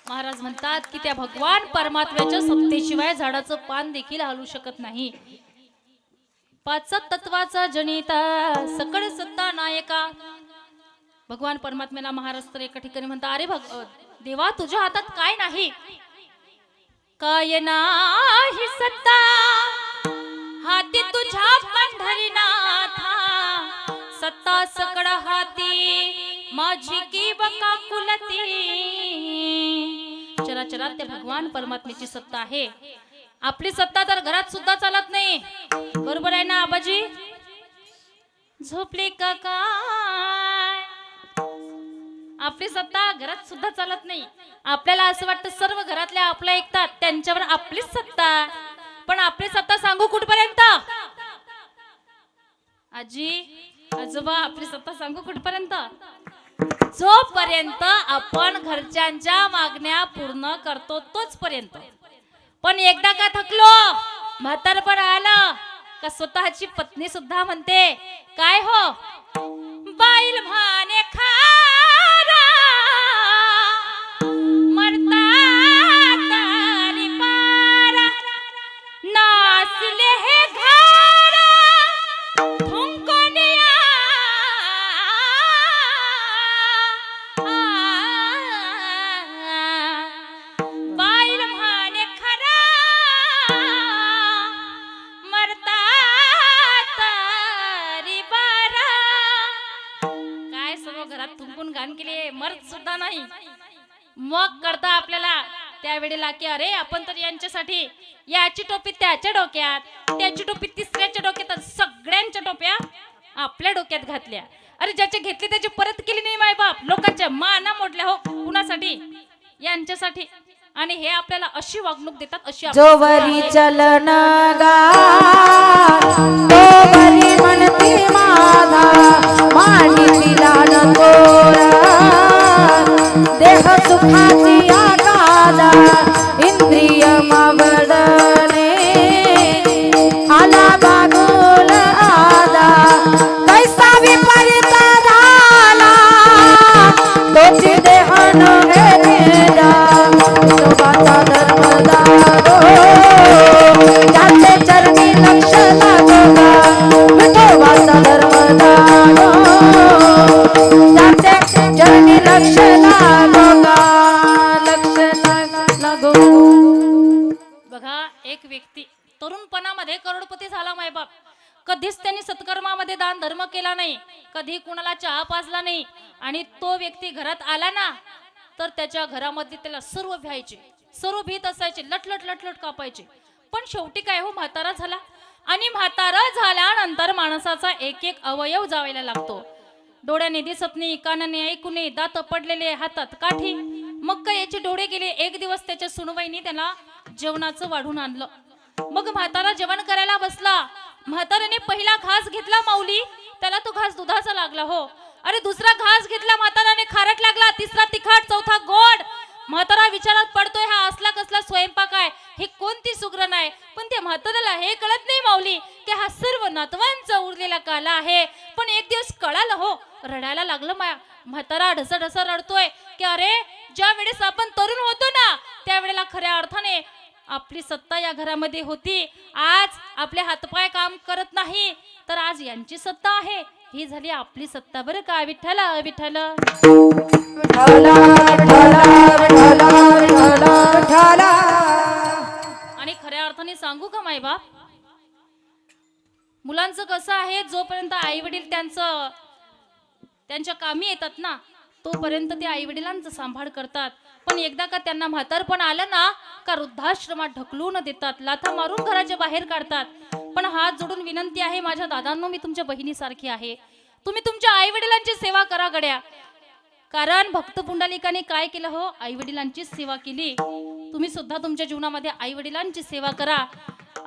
महाराज म्हणतात की त्या भगवान परमात्म्याच्या सत्तेशिवाय झाडाचं पान देखील हलू शकत नाही. पाच तत्वाचा जनिता सकळ सत्ता नायका भगवान परमात्म्याला महाराज तर एका ठिकाणी म्हणतात, अरे देवा तुझ्या हातात काय नाही, काय नाही सत्ता हाती तुझ्या पंढरीनाथा, सत्ता सकळ हाती माझी की बका कुलती. चराचरात त्या भगवान परमात्म्याची सत्ता आहे. आपली सत्ता तर घरात सुद्धा चालत नाही. बरोबर आहे ना आबाजी? झोपले का काय? आपली सत्ता घरात सुद्धा चालत नाही. आपल्याला असं वाटतं सर्व घरातल्या आपल्या ऐकतात, त्यांच्यावर आपलीच सत्ता. पण आपली सत्ता सांगू कुठपर्यंत? आजी आजोबा आपली सत्ता सांगू कुठपर्यंत? जोपर्यंत आपण घरच्यांच्या मागण्या पूर्ण करतो तोच पर्यंत. पण एकदा का थकलो, म्हातारपण आलं का स्वतःची पत्नी सुद्धा म्हणते, काय हो बाईल म्हणे खारा मरता तारी पारा, नाचले हे घारा थुंकनिया. बाईल म्हणे खरा मरता तारी बारा. काय सर्व घरात थुंकून घाण केली, मरत सुद्धा नाही. मग करता आपल्याला त्यावेळेला की अरे आपण तर यांच्यासाठी याची टोपी त्याच्या डोक्यात, त्याची टोपी तिसऱ्याच्या डोक्यात, सगळ्यांच्या टोप्या आपल्या डोक्यात घातल्या. अरे ज्याचे घेतली त्याची परत केली नाही मायबाप, लोकांच्या माना मोडल्या हो कुणासाठी? यांच्यासाठी. आणि हे आपल्याला अशी वागणूक देतात, अशी जोवरी चलन गा तोवरी म्हणती माझा मांडी लाड तोरा, देह सुखाची आगादा इंद्रिय मावडणे, आला बागोल आदा कैसा विपरीत झाला तोची देह नव्हे विठोबाचा धर्मदारो त्याचे चरणी लक्ष लागोगा, विठोबाचा धर्मदारो त्याचे चरणी लक्ष लागोगा, लक्ष लागो. बघा एक व्यक्ती तरुणपणामध्ये करोडपती झाला मायबाप, कधीच त्यांनी सत्कर्मामध्ये दान धर्म केला नाही, कधी कुणाला चहा पाजला नाही. आणि तो व्यक्ती घरात आला ना तर त्याच्या घरामध्ये त्याला सर्व भ्यायचे, सर्व भीत असायचे, लटलट लटलट कापायचे. पण शेवटी काय हो, म्हातारा झाला. आणि म्हातारा झाल्यानंतर माणसाचा एक एक अवयव जावायला लागतो. डोळ्याने दिसत नाही, कानाने ऐकू नये, दात पडलेले, हातात काठी. मग काय याचे डोळे गेले. एक दिवस त्याच्या सुनबाईने त्याला जेवणाचं वाढून आणलं. मग म्हातारा जेवण करायला बसला. म्हाताऱ्याने पहिला घास घेतला माऊली, त्याला तो घास दुधाचा लागला हो. अरे दुसरा घास घेतला म्हाताऱ्याने, खारट लागला. तिसरा तिखट, चौथा गोड. म्हातारा विचारात पडतोय, हा असला कसला स्वयंपाक आहे, हे कोणती सुगरण आहे. पण त्या म्हाताऱ्याला हे कळत नाही माऊली की हा सर्व नातवांचा उरलेला काला आहे. पण एक दिवस कळालं हो, रडायला लागलं. म्हातारा ढसा रडतोय की अरे, ज्या वेळेस आपण तरुण होतो ना, त्यावेळेला खऱ्या अर्थाने आपली सत्ता या घरामध्ये होती. आज आपले हातपाय काम करत नाही, तर आज यांची सत्ता आहे. ही झाली आपली सत्ता बरं का. विठ्ठला विठ्ठला विठ्ठला विठ्ठला विठ्ठला विठ्ठला विठ्ठला. आणि खऱ्या अर्थाने सांगू का मायबाप, मुलांचं कसं आहे, जोपर्यंत आई वडील त्यांच्या कामी येतात ना, तोपर्यंत ते आई वडिलांचं सांभाळ करतात. पण एकदा का त्यांना म्हातारपण आलं ना, का वृद्धाश्रमात ढकलून देतात, लाथा मारून घराच्या बाहेर काढतात. पण हात जोडून विनंती आहे माझ्या दादांनो, मी तुमच्या बहिणीसारखी आहे, तुम्ही तुमच्या आई वडिलांची सेवा करा गड्या. कारण भक्त पुंडलिकाने काय केलं हो, आई वडिलांची सेवा केली. तुम्ही सुद्धा तुमच्या जीवनामध्ये आई वडिलांची सेवा करा.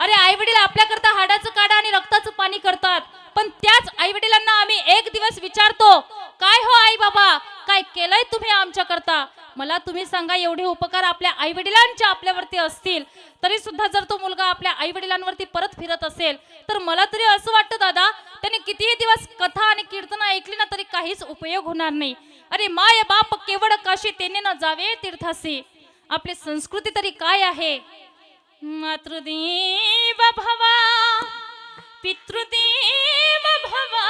अरे, आई वडील आपल्याकरता हाडाचं काढा आणि रक्ताचं पाणी करतात, पण त्याच आई वडिलांना आम्ही एक दिवस विचारतो, काय हो आई बाबा, काय केलंय तुम्ही आमच्या करता. मला तुम्ही सांगा, एवढे उपकार आपल्या आई वडिलांच्या आपल्यावरती असतील, तरी सुद्धा जर तो मुलगा आपल्या आई वडिलांवरती परत फिरत असेल, तर मला तरी असं वाटतं दादा, त्याने कितीही दिवस कथा आणि कीर्तन ऐकली ना, तरी काहीच उपयोग होणार नाही. अरे, माय बाप केवळ काशी तेने न जावे तीर्थासी. आपली संस्कृती तरी काय आहे. मातृदेव भवा पितृदेव भवा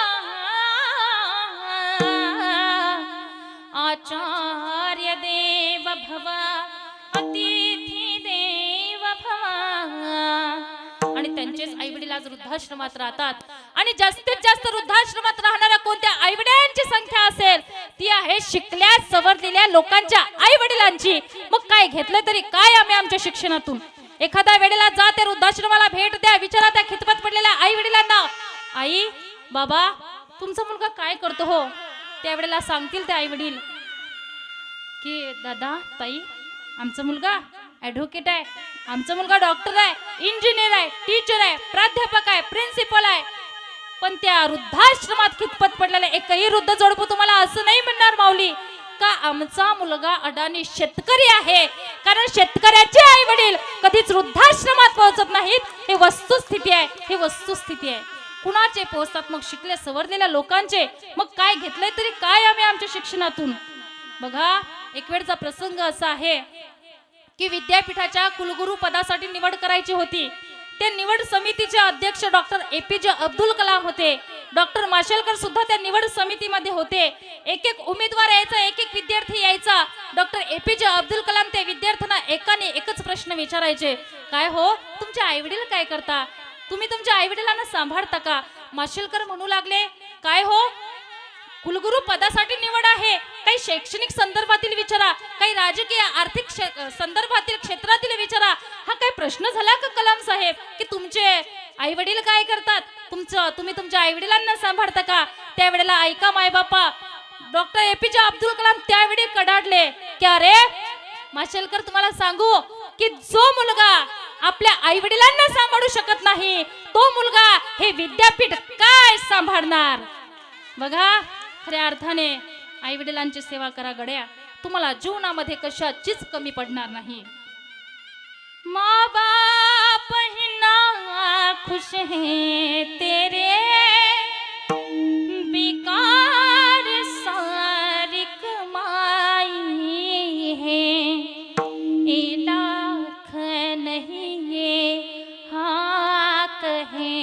आचार्य देव भवा अतिथी देव भवा. आणि त्यांचेच आई वडील आज वृद्धाश्रमात राहतात. आणि जास्तीत जास्त वृद्धाश्रमात राहणाऱ्या कोणत्या आई वडिलांची संख्या असेल, ती आहे शिकल्या सवरलेल्या लोकांच्या आई वडिलांची. मग काय घेतलं तरी काय आम्ही आमच्या शिक्षणातून. एखाद्या वेळेला जा त्या वृद्धाश्रमाला भेट द्या, विचारा त्या खितपत पडलेल्या आई वडिलांना, आई बाबा तुमचा मुलगा काय करतो हो. त्यावेळेला सांगतील ते आई वडील की दादा ताई, आमचा मुलगा ॲडव्होकेट आहे, आमचा मुलगा डॉक्टर आहे, इंजिनियर आहे, टीचर आहे, प्राध्यापक आहे, प्रिन्सिपल आहे. पण त्या वृद्धाश्रमात खितपत पडलेला एकही वृद्ध जोडपू तुम्हाला असं नाही म्हणणार माऊली का आमचा मुलगा अडाणी शेतकरी आहे. कारण शेतकऱ्याचे आई वडील कधीच वृद्धाश्रमात पोहोचत नाहीत. हे वस्तुस्थिती आहे, हे वस्तुस्थिती आहे. कुणाचे पोहोचतात मग, शिकले सवरलेल्या लोकांचे. मग काय घेतलंय तरी काय आम्ही आमच्या शिक्षणातून. बघा, एक वेळचा प्रसंग असा आहे की विद्यापीठाच्या कुलगुरू पदासाठी निवड करायची होती. ते निवड समितीचे अध्यक्ष डॉक्टर APJ अब्दुल कलाम होते. डॉक्टर माशेलकर सुद्धा त्या निवड समितीमध्ये होते. एक एक उमेदवार यायचा, एक एक विद्यार्थी यायचा. डॉक्टर APJ अब्दुल कलाम त्या विद्यार्थ्यांना एकाने एकच प्रश्न विचारायचे, काय हो तुमचे आई वडील काय करता, तुम्ही तुमच्या आई वडिलांना सांभाळता का. माशेलकर म्हणू लागले, काय हो कुलगुरू पदासाठी निवड आहे, काही शैक्षणिक संदर्भातील विचारा, काही राजकीय आर्थिक संदर्भातील क्षेत्रातील विचारा. हा काय प्रश्न झाला का कलाम साहेब की तुमचे आई वडील काय करतात, तुम्ही तुमच्या आई वडिलांना सांभाळता का. त्यावेळेला ऐका माय बापा, डॉक्टर APJ अब्दुल कलाम त्यावेळी कडाडले की अरे माशेलकर, तुम्हाला सांगू की जो मुलगा आपल्या आई वडिलांना सांभाळू शकत नाही, तो मुलगा हे विद्यापीठ काय सांभाळणार. बघा, खऱ्या अर्थाने आई वडिलांची सेवा करा गड्या, तुम्हाला जीवनामध्ये कशाचीच कमी पडणार नाही. माँ बाप ही ना खुश है तेरे, बेकार सारी कमाई है, ए लाख नहीं ये हाक है,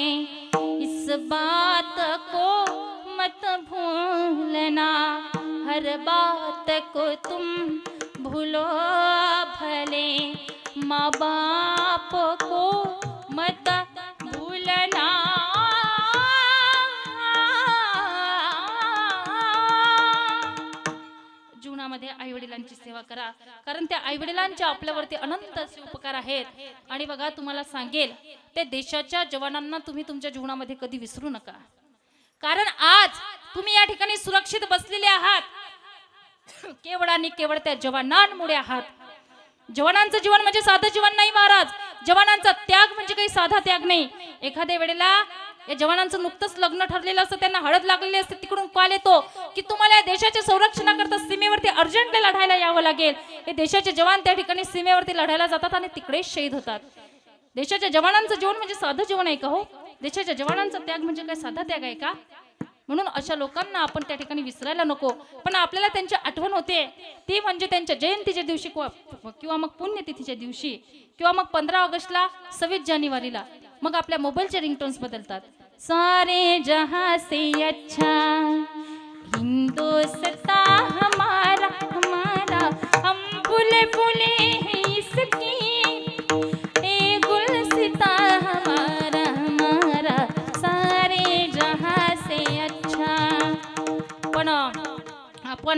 इस बात को मत भूलना, हर बात को तुम भूलो भले, माँ बाप को मत भूलना. जीवनामध्ये आई वडिलांची सेवा करा, कारण त्या आई वडिलांच्या आपल्यावरती अनंत असे उपकार आहेत. आणि बघा, तुम्हाला सांगेल, त्या देशाच्या जवानांना तुम्ही तुमच्या जीवनामध्ये कधी विसरू नका. कारण आज तुम्ही या ठिकाणी सुरक्षित बसलेले आहात, केवळ आणि केवळ त्या जवानांमुळे आहात. जवानांचं जीवन म्हणजे साधं जीवन नाही महाराज. जवानांचा त्याग म्हणजे काही साधा त्याग नाही. एखाद्या वेळेला या जवानांचं नुकतंच लग्न ठरलेलं असतं, त्यांना हळद लागलेली असते, तिकडून कॉल येतो की तुम्हाला या देशाच्या संरक्षणाकरता सीमेवरती अर्जंटली लढायला यावं लागेल. हे देशाचे जवान त्या ठिकाणी सीमेवरती लढायला जातात आणि तिकडेच शहीद होतात. देशाच्या जवानांचं जीवन म्हणजे साधं जीवन आहे का हो? देशाच्या जवानांचा त्याग म्हणजे काय साधा त्याग आहे का? म्हणून अशा लोकांना आपण त्या ठिकाणी विसरायला नको. पण आपल्याला त्यांची आठवण होते ती म्हणजे त्यांच्या जयंतीच्या दिवशी किंवा मग पुण्यतिथीच्या दिवशी किंवा मग 15 ऑगस्टला 26 जानेवारीला. मग आपल्या मोबाईलचे रिंगटोन्स बदलतात. सारे जहां से अच्छा हिंदुस्ता हमारा हमारा हम फूले फूले हैं इसकी ए गुलसिता हमारा हमारा सारे जहां से अच्छा. पण आपण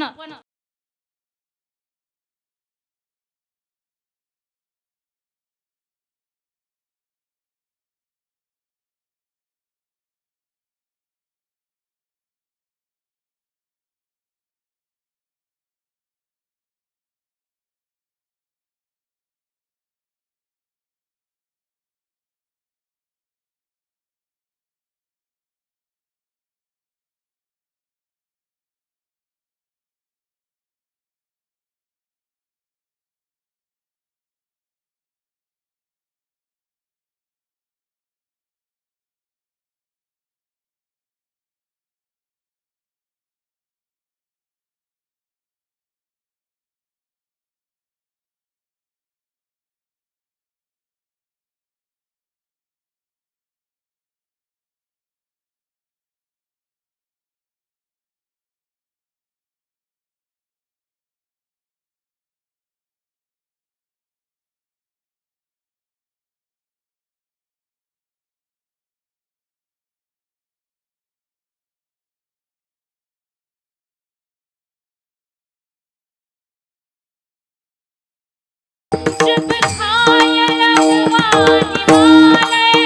जब छाया हुआ हिमालय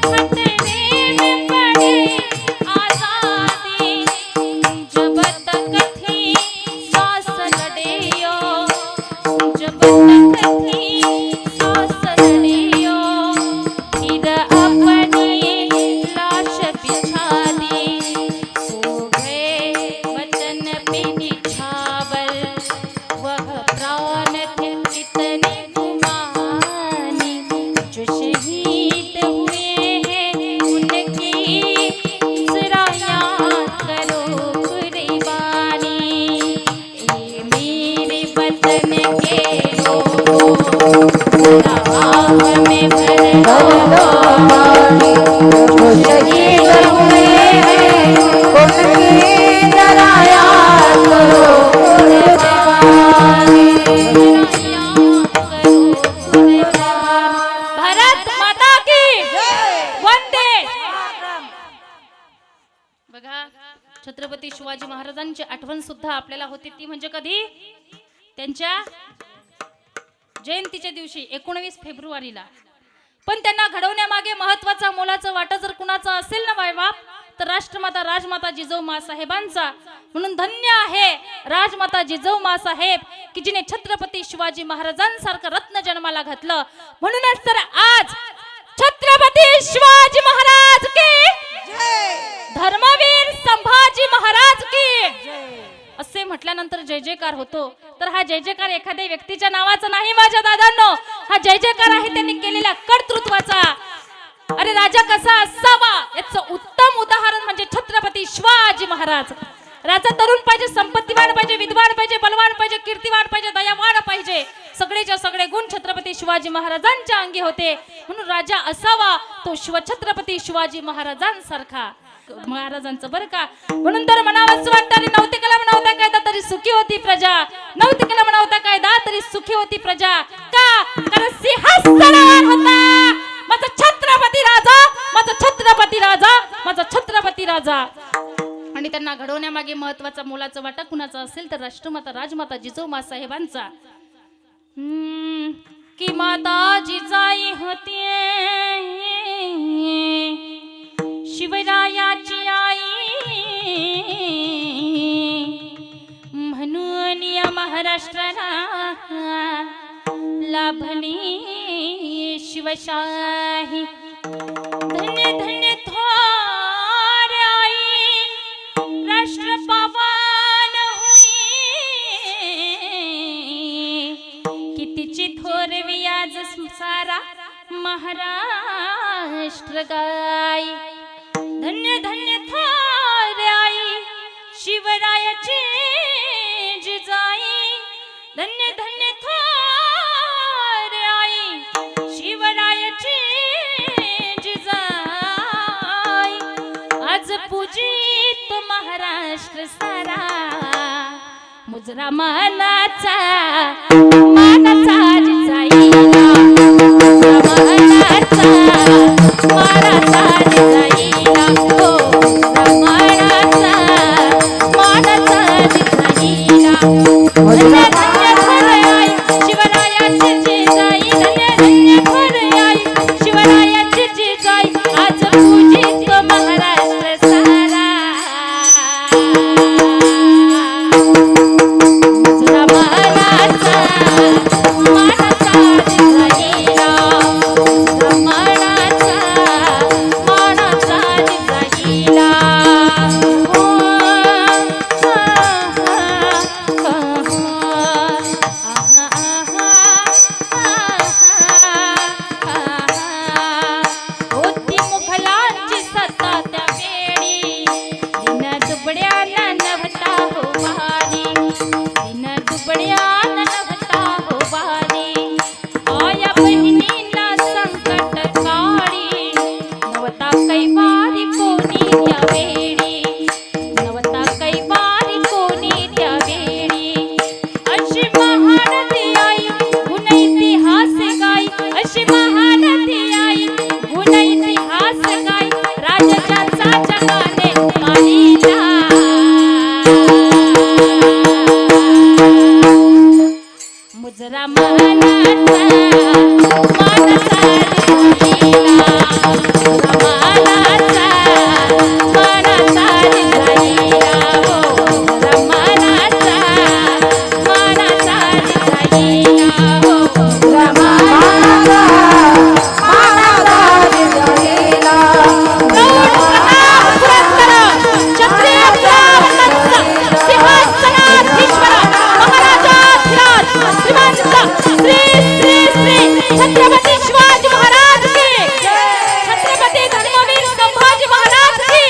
खतरे में पड़े आजादी जब तक थी सांस लड़ियो जब तक थी सांस लड़ियो फिर अपनी लाश बिछा दी सो गए वतन पे निछावर वह प्राण थे कितने गुमानी जो शहीद हुए हैं उनकी जरा याद करो कुर्बानी ए मेरे वतन के लोगों जरा आँख में भर लो जो शहीद हुए हैं उनकी जरा याद करो कुर्बानी. भारत माता की वंदे. बघा छत्रपती शिवाजी महाराजांची आठवण सुद्धा आपल्याला होती ती म्हणजे कधी त्यांच्या जयंतीच्या दिवशी 19 फेब्रुवारीला. पण त्यांना घडवण्यामागे महत्वाचा मोलाचा वाटा जर कुणाचा असेल ना बायबाप तर राष्ट्रमाता राजमाता जिजाऊ साहेबांचा. म्हणून धन्य आहे राजमाता जिजाऊ साहेब की जिने छत्रपती शिवाजी महाराजांसारखं रत्न जन्माला घातलं. म्हणूनच तर आज छत्रपती शिवाजी महाराज की धर्मवीर संभाजी महाराज की असे म्हटल्यानंतर जय जयकार होतो. तर हा जय जयकार एखाद्या व्यक्तीच्या नावाचा नाही माझ्या दादांनो, हा जय जयकार आहे त्यांनी केलेल्या कर्तृत्वाचा. अरे राजा कसा असावा याचं उत्तम उदाहरण म्हणजे छत्रपती शिवाजी महाराज. राजा तरुण पाहिजे, संपत्तीवान पाहिजे, विद्वान पाहिजे, बलवान पाहिजे, कीर्तिवान पाहिजे, दयावान पाहिजे. सगळेच्या सगळे गुण छत्रपती शिवाजी महाराजांच्या अंगी होते. म्हणून राजा असावा तो छत्रपती शिवाजी महाराजांसारखा महाराजांचं बरं का. म्हणून तर म्हणावंच वाटतं रे नव्हते कला म्हणावता कायदा तरी सुखी होती प्रजा, नव्हते कला म्हणावता कायदा तरी सुखी होती प्रजा. का? कारण सिंहासनावर होता माझा छत्रपती राजा, माझा छत्रपती राजा, माझा छत्रपती राजा. आणि त्यांना घडवण्यामागे महत्वाचा मोलाचा वाटा कुणाचा असेल तर राष्ट्रमाता राजमाता जिजाऊ साहेबांचा. की माता जिजाई होती शिवरायाची आई म्हणून या महाराष्ट्राला लाभली शिवशाही. धन्य धन्य थो महाराष्ट्र गाई. धन्य धन्य थोर आई शिवरायाची जिजाई. धन्य धन्य थोर आई शिवरायाची जिजाई. आज पूजित महाराष्ट्र सारा मुजरा मानाचा जिजाईला. मुजरा मानाचा जिजाईला. हो मुजरा मानाचा जिजाईला. धन्य धन्य थोर आई शिवरायाची जिजाई. धन्य धन्य थोर आई शिवरायाची जिजाई. आज पूजित महाराष्ट्र सारा मुजरा मानाचा जिजाईला. मुजरा मानाचा जिजाईला. हो, होती मुघलांची सत्ता त्या वेळी. दिन दुबड्याला नव्हता हो वाली. दिन दुबड्याला नव्हता हो वाली. आया बहिणींना संकट काळी. नव्हता कैवारी कोणी त्या वेळी. नव्हता कैवारी कोणी त्या वेळी. अशी महानती आई गुण इतिहास गाई. अशी महानती आई गुण इतिहास गाई. राजाच्या जगाने मानिला. मुजरा मानाचा जिजाईला. मुजरा मानाचा जिजाईला. हो मुजरा मानाचा जिजाईला. हो मुजरा मानाचा जिजाईला. छत्रपती शिवाजी महाराज की. छत्रपती धर्मवीर संभाजी महाराज की.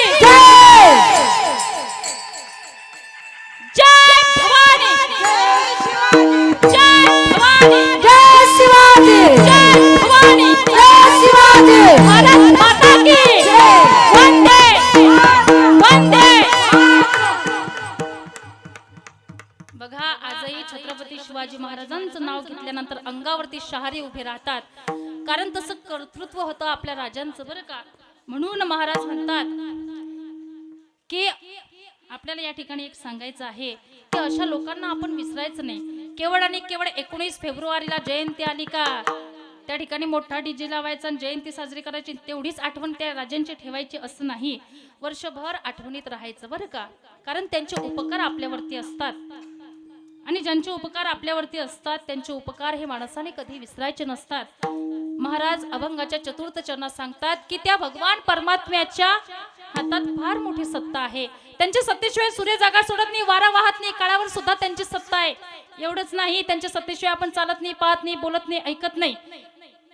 जय भवानी. जय भवानी. जय शिवाजी. जय भवानी. जय शिवाजी. भारत माता की. वंदे वंदे. बघा आजही छत्रपती शिवाजी महाराजांचं नाव घेतल्यानंतर अंगावरती शहारे उभे राहतात. कारण तसं कर्तृत्व होतं आपल्या राजांचं बरं का. म्हणून महाराज म्हणतात की आपल्याला या ठिकाणी एक सांगायचं आहे की अशा लोकांना आपण विसरायचं नाही. केवळ आणि केवळ 19 फेब्रुवारीला जयंती आली का त्या ठिकाणी मोठा डीजे लावायचा आणि जयंती साजरी करायची तेवढीच आठवण त्या राजांची ठेवायची असं नाही. वर्षभर आठवणीत राहायचं बरं का. कारण त्यांचे उपकार आपल्यावरती असतात. आणि ज्यांचे उपकार आपल्यावरती असतात त्यांचे उपकार हे माणसाने कधी विसरायचे नसतात. महाराज अभंगाच्या चतुर्थ चरणात सांगतात की त्या भगवान परमात्म्याच्या हातात फार मोठी सत्ता आहे. त्यांच्या सत्तेशिवाय सूर्य जागा सोडत नाही, वारा वाहत नाही. काळावर सुद्धा त्यांची सत्ता आहे. एवढंच नाही, त्यांच्या सत्तेशिवाय आपण चालत नाही, पाहत नाही, बोलत नाही, ऐकत नाही.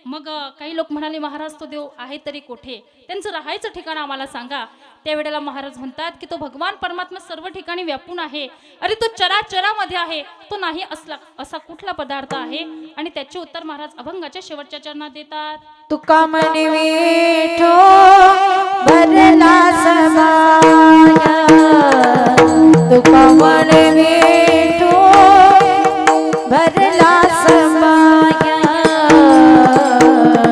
मग काही लोक म्हणाले महाराज तो देव आहे तरी कोठे. त्यांचं राहायचं ठिकाण आम्हाला सांगा. त्यावेळेला महाराज म्हणतात की तो भगवान परमात्मा सर्व ठिकाणी व्यापून आहे. अरे तो चराचरामध्ये आहे. तो नाही असला असा कुठला पदार्थ आहे. आणि त्याचे उत्तर महाराज अभंगाच्या शेवटच्या चरणात देतात. तुका म्हणे विठो भरला समाया. तुका म्हणे विठो भरला समाया.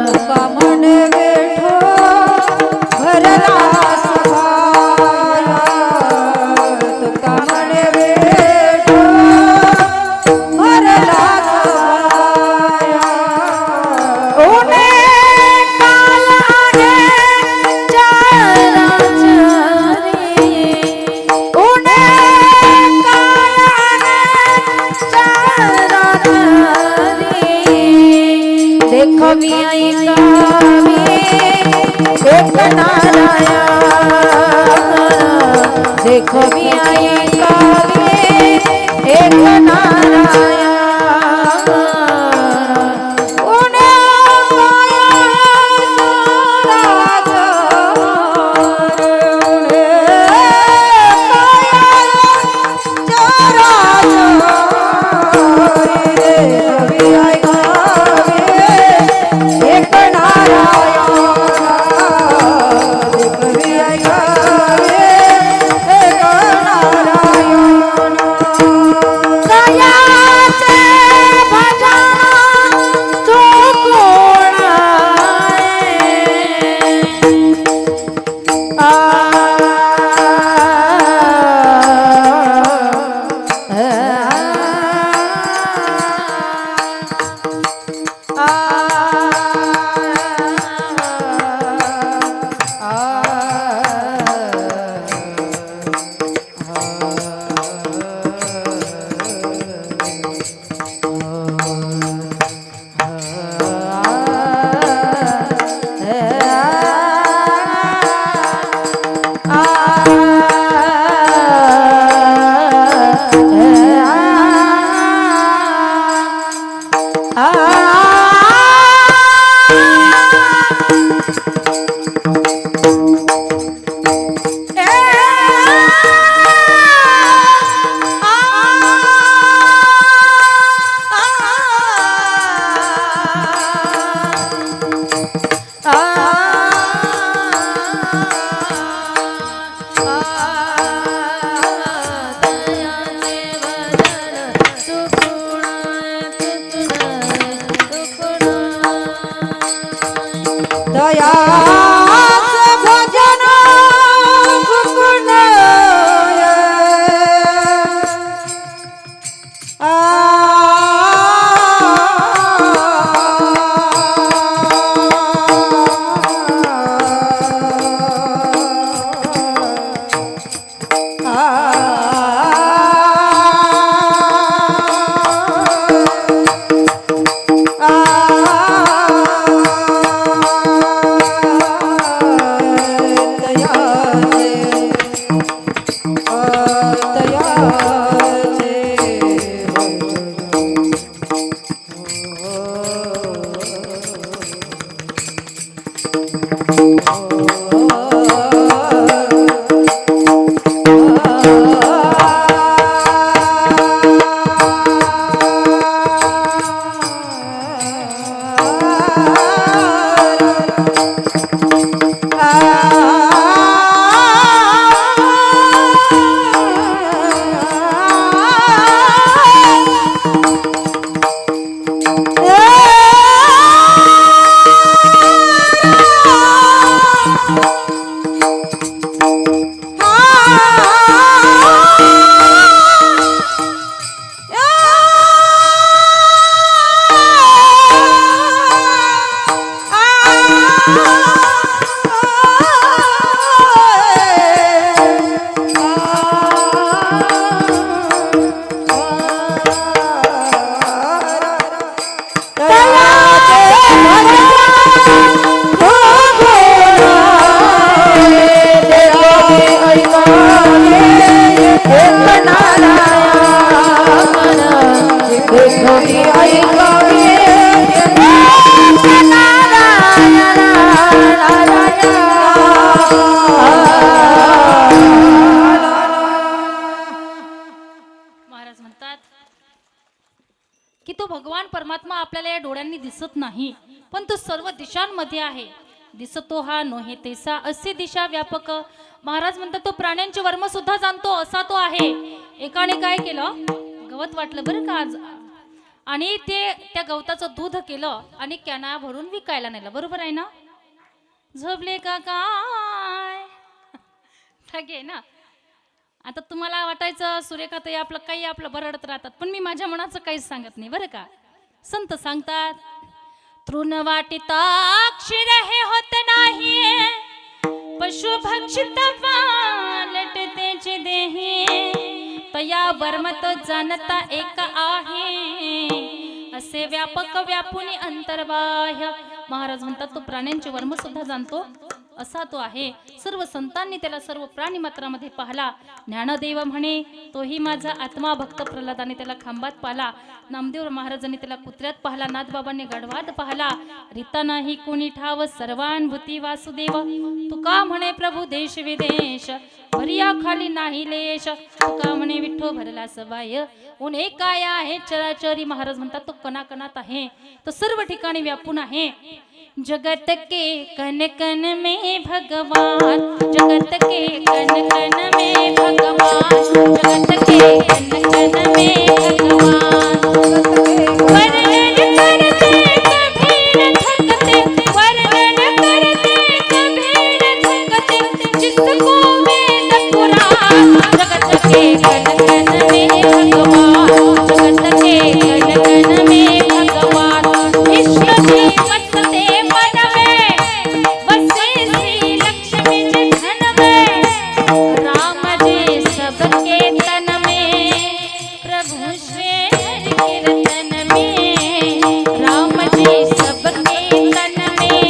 तुका म्हणे विठो भरला समाया. तुका म्हणे विठो भरला समाया. ओने देखवी ऐकावी एक नारायण. देखवी ऐकावी एक नारायण. उन्हे काया तयाच भजन चुकून महाराज म्हणतात की तो भगवान परमात्मा आपल्याला या डोळ्यांनी दिसत नाही, पण तो सर्व दिशांमध्ये आहे. दिसतो हा नोहे तेसा असे दिशा व्यापक. महाराज म्हणतात तो प्राण्यांचे वर्म सुद्धा जाणतो असा तो आहे. एकाने काय केलं, गवत वाटलं बरं का आज, आणि ते त्या गवताचं दूध केलं आणि कॅना भरून विकायला नेलं. बरोबर आहे ना? झोपले का काय ठगे ना. आता तुम्हाला वाटायचं सुरेखा ताई आपलं काही आपलं बरडत राहतात, पण मी माझ्या मनाचं काहीच सांगत नाही बरं का. संत सांगतात तृण वाटिता अक्षर हे होत नाही, पशु भक्षित पालट त्याचे देही, तया वर्म तो जाणता एक आहे, असे व्यापक व्यापुनी अंतर्बाह्य. महाराज म्हणतात तो प्राण्यांचे वर्म सुद्धा जाणतो असा तो आहे. सर्व संतांनी त्याला सर्व प्राणी मात्रामध्ये पाहला. ज्ञानदेव म्हणे तोही माझा आत्मा. भक्त प्रल्हादाने त्याला खांबात पाहला. नामदेव महाराजांनी त्याला कुत्र्यात पाहला. नाथबाबांनी गढवात पाहला. रीता नाही कोणी ठाव सर्वानुभूती वासुदेव. तुका म्हणे प्रभू देश विदेश, भरिया खाली नाही लेश. तुका म्हणे विठ्ठो भरला सबाय, उन काय आहे चराचरी. महाराज म्हणतात तो कणाकणात आहे, तो सर्व ठिकाणी व्यापून आहे. जगत के कन कन में भगवान, जगत के कन कन में भगवान, जगत के कन कन में भगवान. वर्णन करते कभी न थकते, वर्णन करते कभी न थकते, जिसको वेद पुराण. जगत के कन कन में भगवान, जगत के कन कन में भगवान. विश्व में बसते मन में, बसे श्री लक्ष्मी जी धन में, राम जी सबके तन में, प्रभु श्री हरि कीर्तन में. राम जी सबके तन में,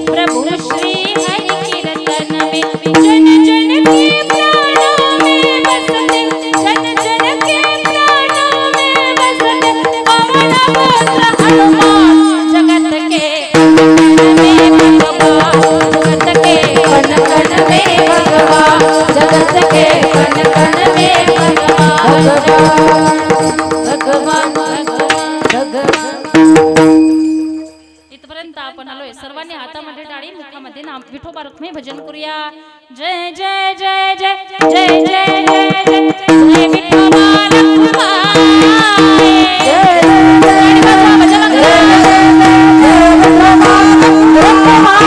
प्रभु श्री हरि कीर्तन में. जन जन के प्राणों में बसते, जन जन के प्राणों में बसते, पवन पुत्र हनुमान. जगत के कन में भगवान, जगत के कन कन में भगवान, जगत के कन कन में भगवान. भगवान भगवान. इथपर्यंत आपण आलोय. सर्वांनी हातामध्ये टाळी, मुखामध्ये नाम, विठोबा रुक्मिणी भजन करूया. जय जय जय जय जय जय जय जय जय विठोबा रुक्माई. जय जय जय जय जय जय विठोबा रुक्माई.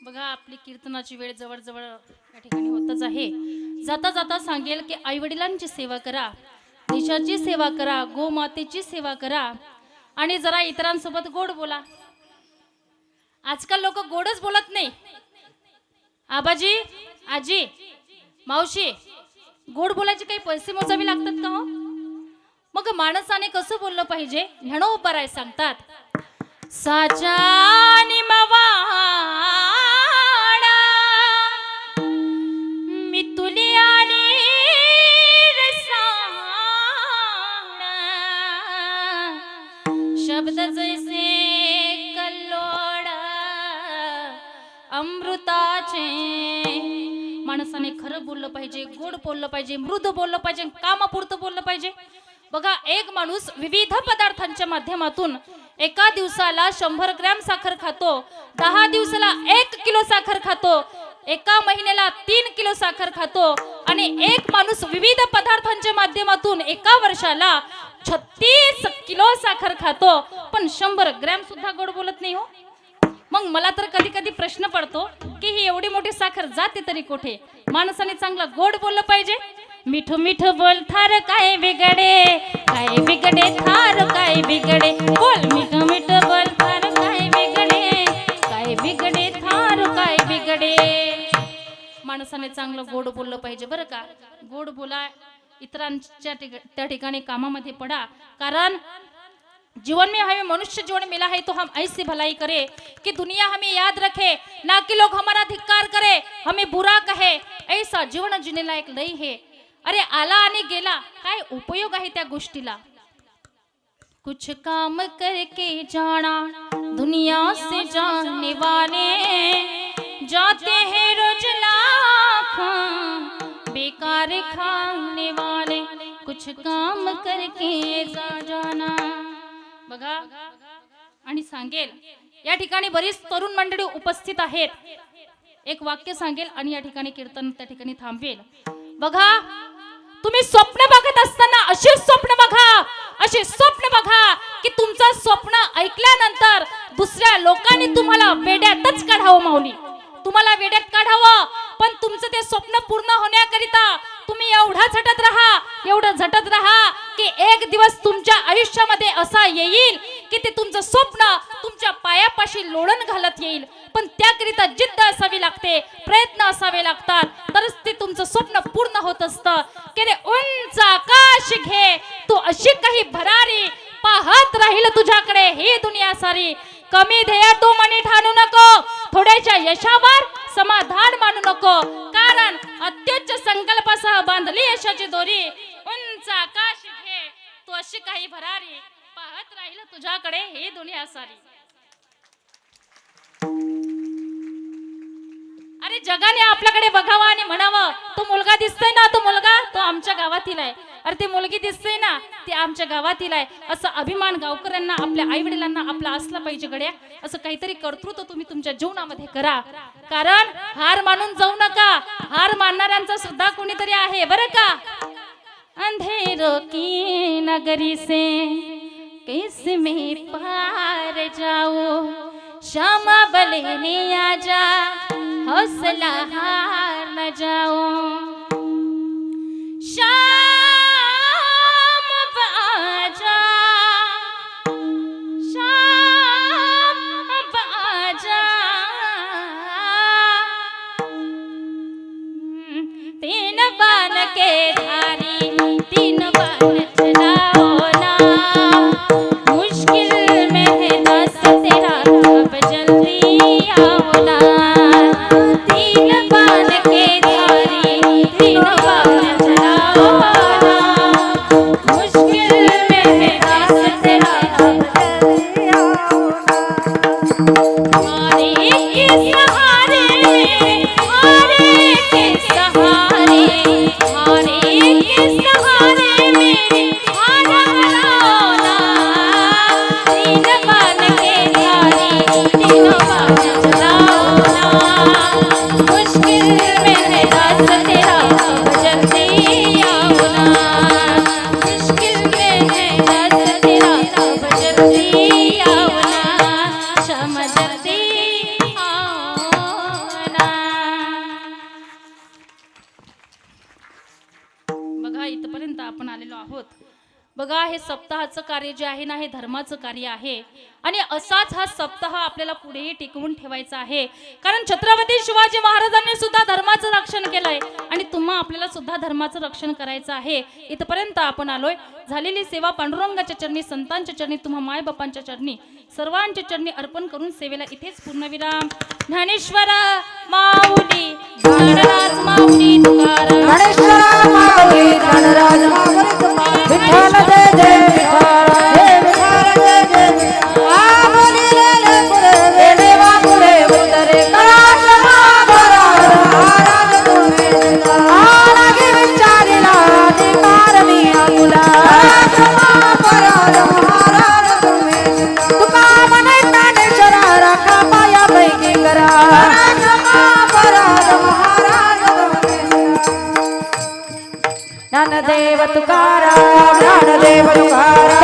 बघा आपली कीर्तनाची वेळ जवळजवळ या ठिकाणी होतच आहे. जाता जाता सांगेल की आई वडिलांची सेवा करा, देशाची सेवा करा, गोमातेची सेवा करा आणि जरा इतरांसोबत गोड बोला. आजकाल लोक गोडच बोलत नाही. आबाजी, आजी, मावशी, गोड बोलायचे काही पैसे मोजावे लागतात का हो? मग माणसाने कसं बोललं पाहिजे ह्याणोपराय सांगतात. साचानी मवाडा मी तुली आली रसाणा, शब्द जैसे कल्लोळ अमृताचे. माणसाने खरं बोललं पाहिजे, गोड बोललं पाहिजे, मृदू बोललं पाहिजे, कामापुरतं बोललं पाहिजे. बघा एक माणूस विविध पदार्थांच्या माध्यमातून एका दिवसाला 100 ग्रॅम साखर खातो, 10 दिवसाला 1 किलो साखर खातो, एका महिन्याला 3 किलो साखर खातो आणि एक माणूस विविध पदार्थांच्या माध्यमातून एका वर्षाला 36 किलो साखर खातो, पण 100 ग्रॅम सुद्धा गोड बोलत नाही हो. मग मला तर कधी कधी प्रश्न पडतो की ही एवढी मोठी साखर जाते तरी कुठे? माणसाने चांगलं गोड बोललं पाहिजे. मिठू मिठू बोल थार काय बिगडे, काय बिगडे थार काय बिगडे, बोल मिठू मिठू बोल थार काय बिगडे, काय बिगडे थार काय बिगडे. माणसाने चांगलं गोड बोललं पाहिजे बरं का. गोड बोला, इतरांच्या त्या ठिकाणी कामामध्ये पडा. कारण जीवन में हमें मनुष्य जीवन मिला है तो हम ऐसी भलाई करे कि दुनिया हमें याद रखे, ना कि लोग हमारा धिक्कार करे, हमें बुरा कहे. ऐसा जीवन जीने लायक नहीं है. अरे आला आणि गेला, काय उपयोग आहे त्या गोष्टीला. कुछ काम करके जाना दुनिया से जाने वाले, जाते हैं रोज लाखों बेकार खाने वाले, कुछ काम करके जाना. बघा आणि सांगेल या ठिकाणी बरीच तरुण मंडळी उपस्थित आहेत. एक वाक्य सांगेल आणि या ठिकाणी कीर्तन त्या ठिकाणी थांबवेल. बघा तुम्ही स्वप्न बघत असताना असे स्वप्न बघा, असे स्वप्न बघा की तुमचं स्वप्न ऐकल्यानंतर दुसऱ्या लोकांनी तुम्हाला वेड्यातच काढावं. माऊली तुम्हाला वेड्यात काढावं, पण तुमचं ते स्वप्न पूर्ण होण्याकरिता तुम्ही एवढं झटत राहा की एक दिवस तुमच्या आयुष्यामध्ये असा येईल की ते तुमचं स्वप्न तुमच्या पायापाशी लोळण घालत येईल. पण त्याकरिता जिद्द असावी लागते, प्रयत्न असावे लागतात, तरच ते तुमचं स्वप्न पूर्ण होत असतं. की रे उंच आकाश घे तू अशी काही भरारी, पाहत राहील तुझ्याकडे ही दुनिया सारी. कमी ध्येय तू मनी ठाणू नको, थोड्याच्या यशावर समाधान मानू नको, कारण अत्युच्च संकल्पासह बांधली यशाची दोरी. उंच आकाश घे तू अशी काही भरारी, पाहत राहील तुझ्याकडे ही दुनिया सारी. अरे जगाने आपल्याकडे बघावं आणि म्हणावं तो मुलगा दिसतोय ना, तो मुलगा तो आमच्या गावातील आहे, अरे ती मुलगी दिसते ना ती आमच्या गावातील आहे. असं अभिमान गावकऱ्यांना, आपल्या आई वडिलांना आपला असला पाहिजे गड्या. असं काहीतरी कर्तृत्व तुम्ही तुमच्या जीवनामध्ये करा, कारण हार मानून जाऊ नका. हार मानणाऱ्यांचा सुद्धा कोणीतरी आहे बरं का. अंधेरों की नगरी से कैसे मैं पार जाऊं, श्यामा बलेने आजा हौसला हार न जाओ श्याम बाजा श्याम बाजा तीन बान के धारी तीन बान चलाओ ना मुश्किल में है दस तेरा अब जल्दी आओ ना तीन बान के धारी तीन बान चलाओ ना मुश्किल में है दस तेरा अब जल्दी आओ ना हारे के सहारे हारे के सहारे हारे के सहारे मेरे हारा हराना तीन बान के धारी तीन बान चलाओ ना मुश्किल में है दस तेरा अब जल्दी आओ ना मुश्किल में है दस तेरा अब जल्दी आओ ना श्याम जल्दी आओ ना बघा इथपर्यंत आपण आलेलो आहोत बघा हे सप्ताहाचं कार्य जे आहे ना हे धर्माचं कार्य आहे आणि असाच हा सप्ताह आपल्याला पुढेही टिकवून ठेवायचा आहे कारण छत्रपती शिवाजी महाराजांनी सुद्धा धर्माचं रक्षण केलंय आणि तुम्हा आपल्याला सुद्धा धर्माचं रक्षण करायचं आहे इथपर्यंत आपण आलोय झालेली सेवा पांडुरंगाच्या चरणी संतांच्या चरणी तुम्हा मायबापांच्या चरणी सर्वांच्या चरणी अर्पण करून सेवेला इथेच पूर्णविराम ज्ञानेश्वर माऊली ज्ञानराज माऊली तुकाराम गणेश्वर माऊली गणराज माऊली विठ्ठल जय जय विठ्ठल जय जय आमुली रे पुरे देवा पुरे उत्तरे कराश महाराज महाराज तुम्ही आलागी विचारिला अधिकार मी आकुला महाराज महाराज तुम्ही तुका मने ज्ञानेश्वर राखा पाया पैकी करा महाराज महाराज तुम्ही ज्ञानदेव तुकाराम ज्ञानदेव तुकाराम